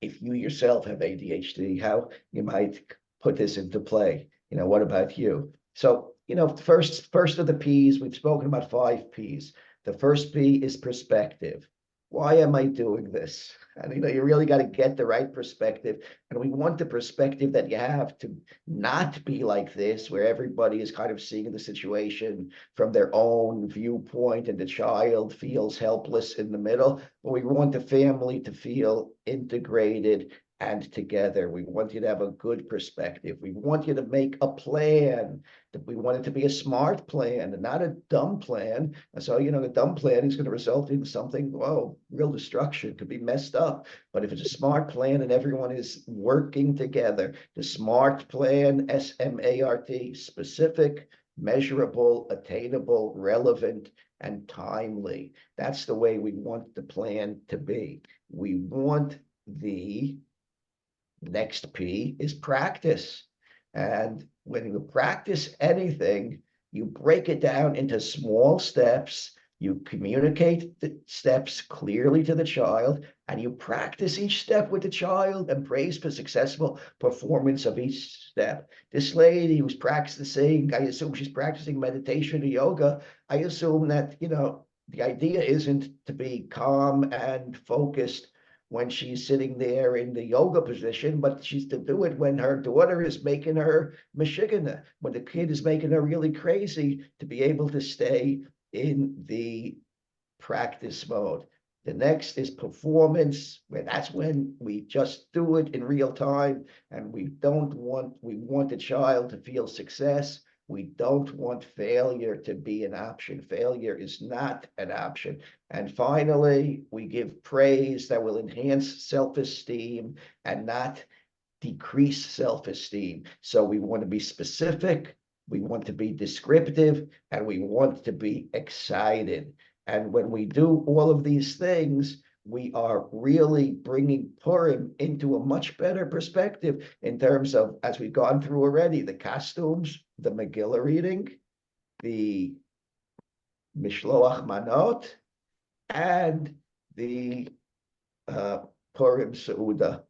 if you yourself have ADHD, how you might put this into play. What about you? So, first of the P's, we've spoken about 5 P's. The first P is perspective. Why am I doing this? And you really got to get the right perspective. And we want the perspective that you have to not be like this, where everybody is kind of seeing the situation from their own viewpoint and the child feels helpless in the middle. But we want the family to feel integrated and together. We want you to have a good perspective. We want you to make a plan. We want it to be a smart plan and not a dumb plan. And so, the dumb plan is going to result in something, real destruction, could be messed up. But if it's a smart plan and everyone is working together, the SMART plan, SMART, specific, measurable, attainable, relevant, and timely. That's the way we want the plan to be. We want the next P is practice. And when you practice anything, you break it down into small steps. You communicate the steps clearly to the child, and you practice each step with the child and praise for successful performance of each step. This lady who's practicing, I assume she's practicing meditation or yoga. I assume that, the idea isn't to be calm and focused when she's sitting there in the yoga position, but she's to do it when her daughter is making her mashigana, when the kid is making her really crazy, to be able to stay in the practice mode. The next is performance, where that's when we just do it in real time, and we want the child to feel success. We don't want failure to be an option. Failure is not an option. And finally, we give praise that will enhance self-esteem and not decrease self-esteem. So we want to be specific, we want to be descriptive, and we want to be excited. And when we do all of these things, we are really bringing Purim into a much better perspective in terms of, as we've gone through already, the costumes, the Megillah reading, the Mishloach Manot, and the Purim Seudah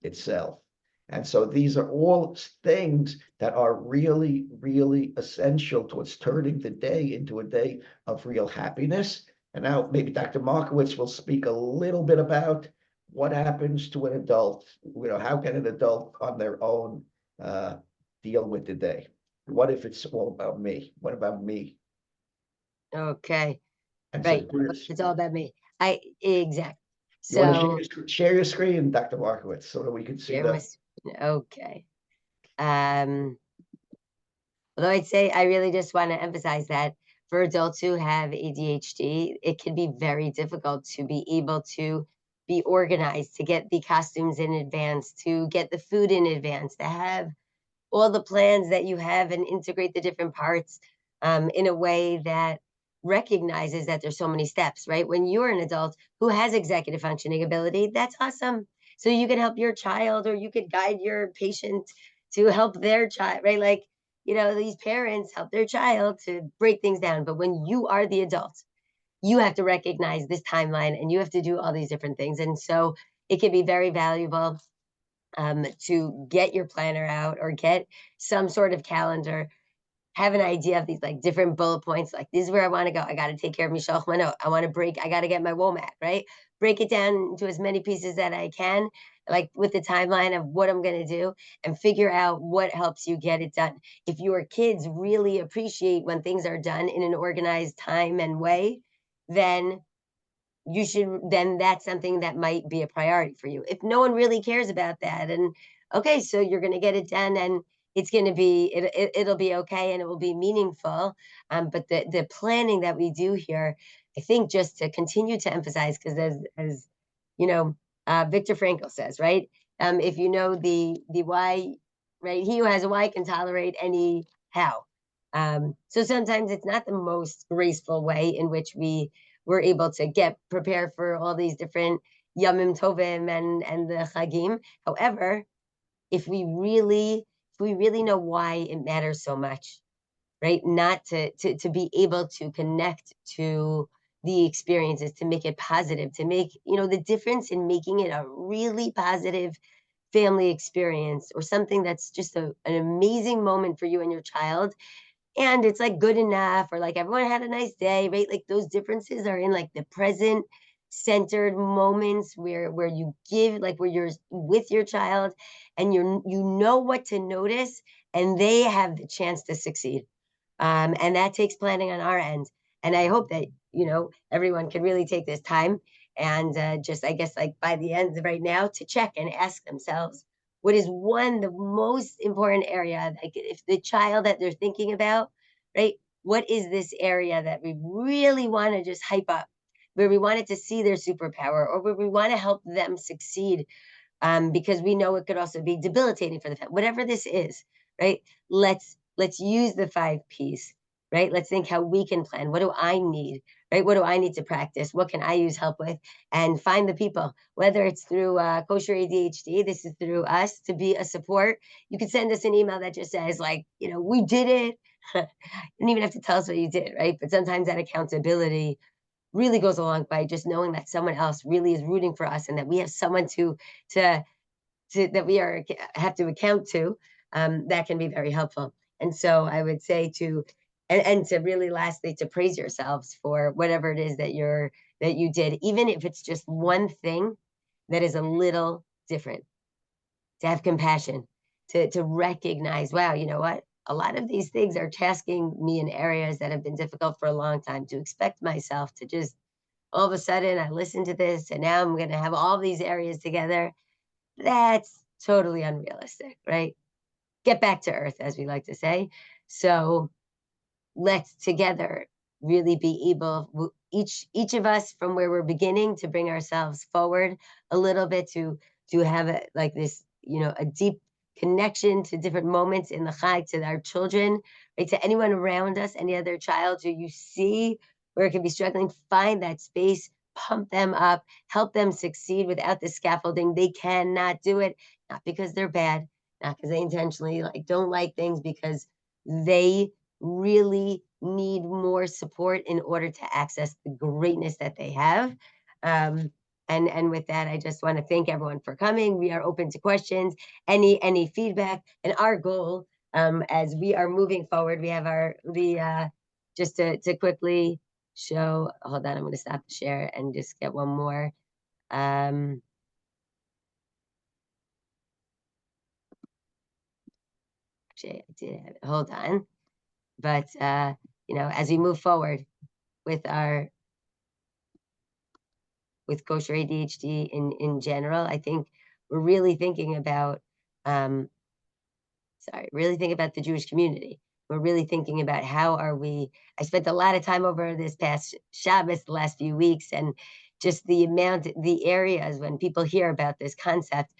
itself. And so these are all things that are really, really essential towards turning the day into a day of real happiness. And now maybe Dr. Markowitz will speak a little bit about what happens to an adult. How can an adult on their own deal with the day? What if it's all about me? What about me? Okay. And Right. so It's all about me. Exactly. you want So to share your screen, Dr. Markowitz, so that we can see that. Okay. Although I'd say I really just want to emphasize that for adults who have ADHD, it can be very difficult to be able to be organized, to get the costumes in advance, to get the food in advance, to have all the plans that you have and integrate the different parts in a way that recognizes that there's so many steps, right? When you're an adult who has executive functioning ability, that's awesome. So you can help your child, or you could guide your patient to help their child, right? Like, these parents help their child to break things down. But when you are the adult, you have to recognize this timeline and you have to do all these different things. And so it can be very valuable to get your planner out or get some sort of calendar, have an idea of these like different bullet points, like this is where I want to go. I got to take care of Mishloach Manot. I want to I got to get my womat, right? Break it down into as many pieces that I can, like with the timeline of what I'm going to do, and figure out what helps you get it done. If your kids really appreciate when things are done in an organized time and way, then that's something that might be a priority for you. If no one really cares about that, and okay, so you're going to get it done, and it's going to be it'll be okay, and it will be meaningful. But the planning that we do here, I think, just to continue to emphasize, because as Viktor Frankl says, right? If you know the why, right? He who has a why can tolerate any how. So sometimes it's not the most graceful way in which we're able to get prepared for all these different Yamim Tovim and the Chagim. However, if we really know why it matters so much, right? Not to be able to connect to the experiences, to make it positive, to make, the difference in making it a really positive family experience, or something that's just an amazing moment for you and your child. and it's like good enough, or like everyone had a nice day, right? Like those differences are in like the present centered moments where you give, like where you're with your child and you know what to notice, and they have the chance to succeed. And that takes planning on our end. And I hope that, everyone can really take this time and just, I guess, like by the end right now, to check and ask themselves, what is the most important area? Like if the child that they're thinking about, right? What is this area that we really want to just hype up, where we wanted to see their superpower, or where we want to help them succeed? Because we know it could also be debilitating for the family. Whatever this is, right? Let's use the 5 Ps, right? Let's think how we can plan. What do I need, right? What do I need to practice? What can I use help with? And find the people, whether it's through Kosher-ADHD, this is through us to be a support. You can send us an email that just says like, we did it. You don't even have to tell us what you did, right? But sometimes that accountability really goes along by just knowing that someone else really is rooting for us, and that we have someone to that we have to account to. That can be very helpful. And so I would say and to really lastly, to praise yourselves for whatever it is that you did, even if it's just one thing that is a little different. To have compassion, to recognize, wow, you know what? A lot of these things are tasking me in areas that have been difficult for a long time. To expect myself to just all of a sudden I listen to this and now I'm going to have all these areas together. That's totally unrealistic, right? Get back to earth, as we like to say. So let's together really be able, each of us, from where we're beginning, to bring ourselves forward a little bit, to have like this, a deep connection to different moments in the Chag, to our children, right? To anyone around us, any other child who you see where it can be struggling, find that space, pump them up, help them succeed. Without the scaffolding, they cannot do it. Not because they're bad, not because they intentionally don't like things, because they really need more support in order to access the greatness that they have. And with that, I just want to thank everyone for coming. We are open to questions, any feedback, and our goal, as we are moving forward, we have just to quickly show. Hold on, I'm going to stop the share and just get one more. Actually, I did have it. Hold on. But as we move forward with kosher ADHD in general, I think we're really thinking about really thinking about the Jewish community. We're really thinking about how are we. I spent a lot of time over this past Shabbos, the last few weeks, and just the areas when people hear about this concept,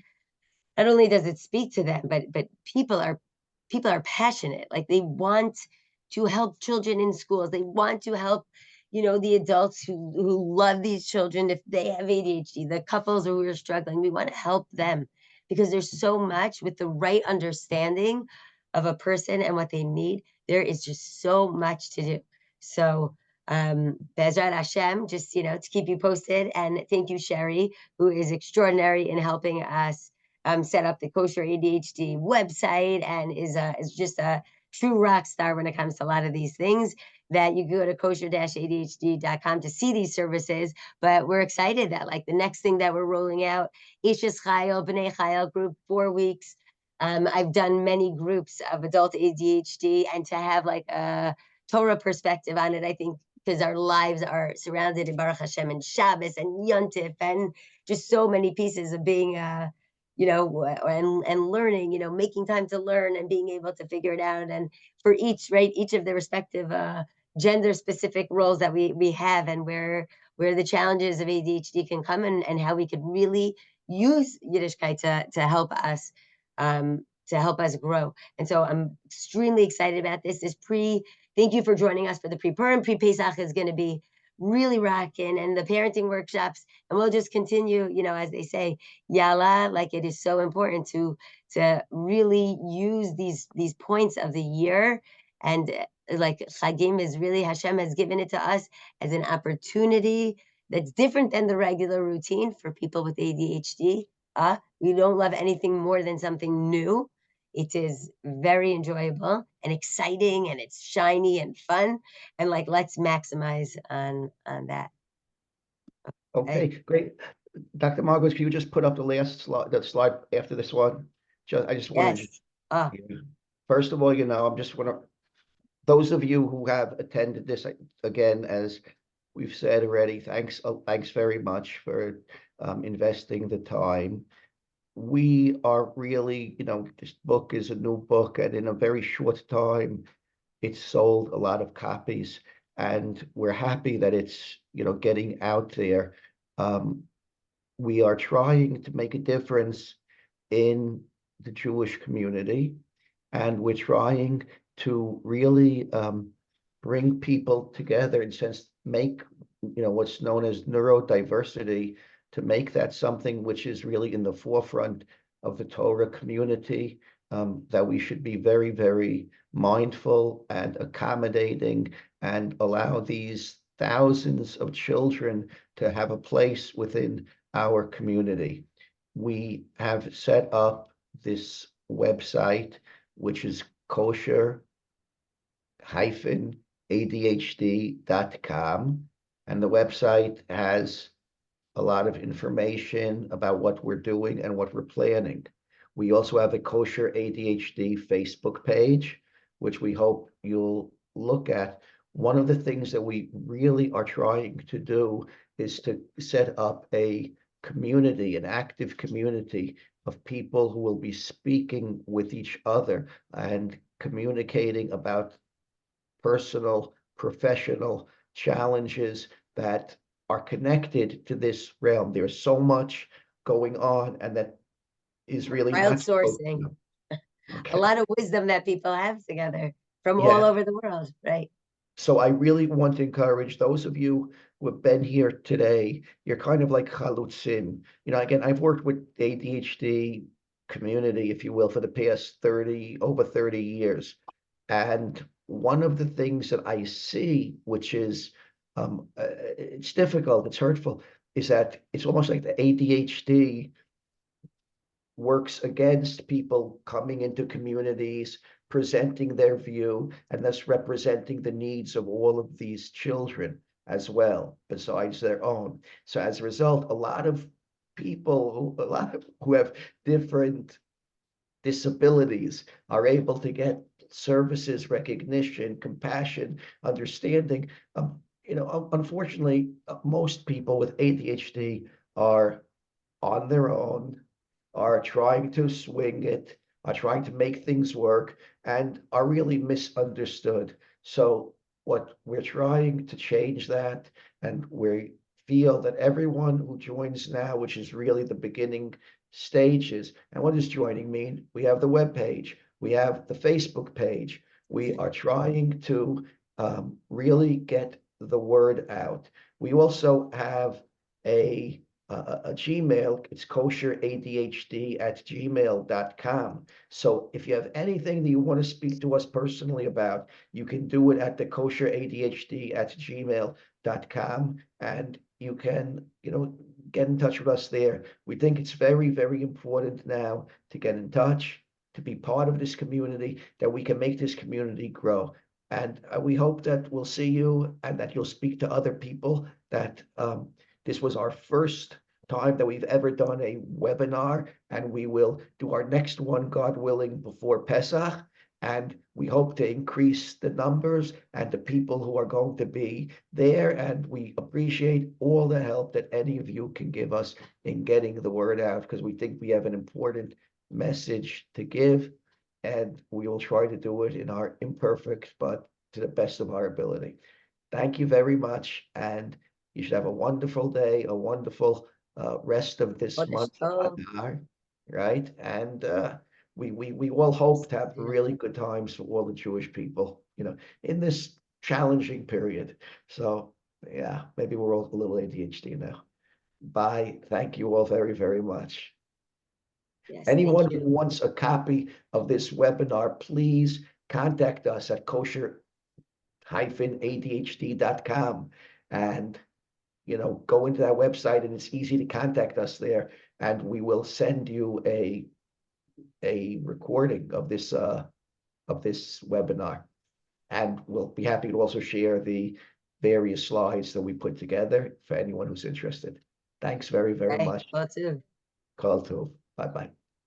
not only does it speak to them, but people are passionate. Like they want to help children in schools. They want to help, the adults who love these children. If they have ADHD, the couples who are struggling, we want to help them, because there's so much, with the right understanding of a person and what they need, there is just so much to do. So Bezrat Hashem, just, to keep you posted. And thank you, Sherry, who is extraordinary in helping us set up the Kosher-ADHD website, and is just a true rock star when it comes to a lot of these things. That you go to kosher-adhd.com to see these services. But we're excited that the next thing that we're rolling out, Ishes Chayil, B'nai Chayil group, 4 weeks. I've done many groups of adult ADHD, and to have a Torah perspective on it, I think, because our lives are surrounded in Baruch Hashem and Shabbos and Yontif and just so many pieces of being and learning, making time to learn and being able to figure it out. And for each of the respective gender specific roles that we have, and where the challenges of ADHD can come, and how we could really use Yiddishkeit to help us grow. And so I'm extremely excited about this. Thank you for joining us for the Pre-Purim. Pre-Pesach is going to be really rocking, and the parenting workshops, and we'll just continue, as they say, yalla, it is so important to really use these points of the year. And Chagim is really, Hashem has given it to us as an opportunity that's different than the regular routine for people with ADHD. We don't love anything more than something new. It is very enjoyable and exciting, and it's shiny and fun. And like, let's maximize on that. Okay, great. Dr. Markowitz, can you just put up the last slide, the slide after this one? I just want to, Yes. Oh, first of all, I'm just want to, those of you who have attended this, again, as we've said already, thanks very much for investing the time. We are really, this book is a new book, and in a very short time, it's sold a lot of copies, and we're happy that it's, getting out there. We are trying to make a difference in the Jewish community, and we're trying to really bring people together in sense, make, what's known as neurodiversity, to make that something which is really in the forefront of the Torah community, that we should be very, very mindful and accommodating and allow these thousands of children to have a place within our community. We have set up this website, which is Kosher-ADHD.com, and the website has a lot of information about what we're doing and what we're planning. We also have a Kosher ADHD Facebook page, which we hope you'll look at. One of the things that we really are trying to do is to set up a community, an active community of people who will be speaking with each other and communicating about personal, professional challenges that are connected to this realm. There's so much going on, and that is really not crowdsourcing. Okay. A lot of wisdom that people have together from Yeah. all over the world, right? So I really want to encourage those of you who have been here today. You're kind of like chalutzim. Again, I've worked with ADHD community, if you will, for the past over 30 years. And one of the things that I see, which is, it's difficult, it's hurtful, is that it's almost like the ADHD works against people coming into communities, presenting their view, and thus representing the needs of all of these children as well, besides their own. So as a result, a lot of people who have different disabilities are able to get services, recognition, compassion, understanding. Unfortunately, most people with ADHD are on their own, are trying to swing it, are trying to make things work, and are really misunderstood. So what we're trying to change that, and we feel that everyone who joins now, which is really the beginning stages, and what does joining mean? We have the web page, we have the Facebook page. We are trying to really get the word out. We also have a Gmail. It's kosheradhd@gmail.com. So if you have anything that you want to speak to us personally about, you can do it at the kosheradhd@gmail.com, and you can, get in touch with us there. We think it's very, very important now to get in touch, to be part of this community, that we can make this community grow. And we hope that we'll see you and that you'll speak to other people, that this was our first time that we've ever done a webinar, and we will do our next one, God willing, before Pesach. And we hope to increase the numbers and the people who are going to be there. And we appreciate all the help that any of you can give us in getting the word out, because we think we have an important message to give. And we will try to do it in our imperfect, but to the best of our ability. Thank you very much. And you should have a wonderful day, a wonderful rest of this month of Adar, right? And we all hope to have really good times for all the Jewish people, in this challenging period. So yeah, maybe we're all a little ADHD now. Bye. Thank you all very, very much. Yes, Anyone who wants a copy of this webinar, please contact us at kosher-adhd.com, and go into that website, and it's easy to contact us there, and we will send you a a recording of this webinar. And we'll be happy to also share the various slides that we put together for anyone who's interested. Thanks very, very Okay, much. well, too. Kol tov. Bye-bye.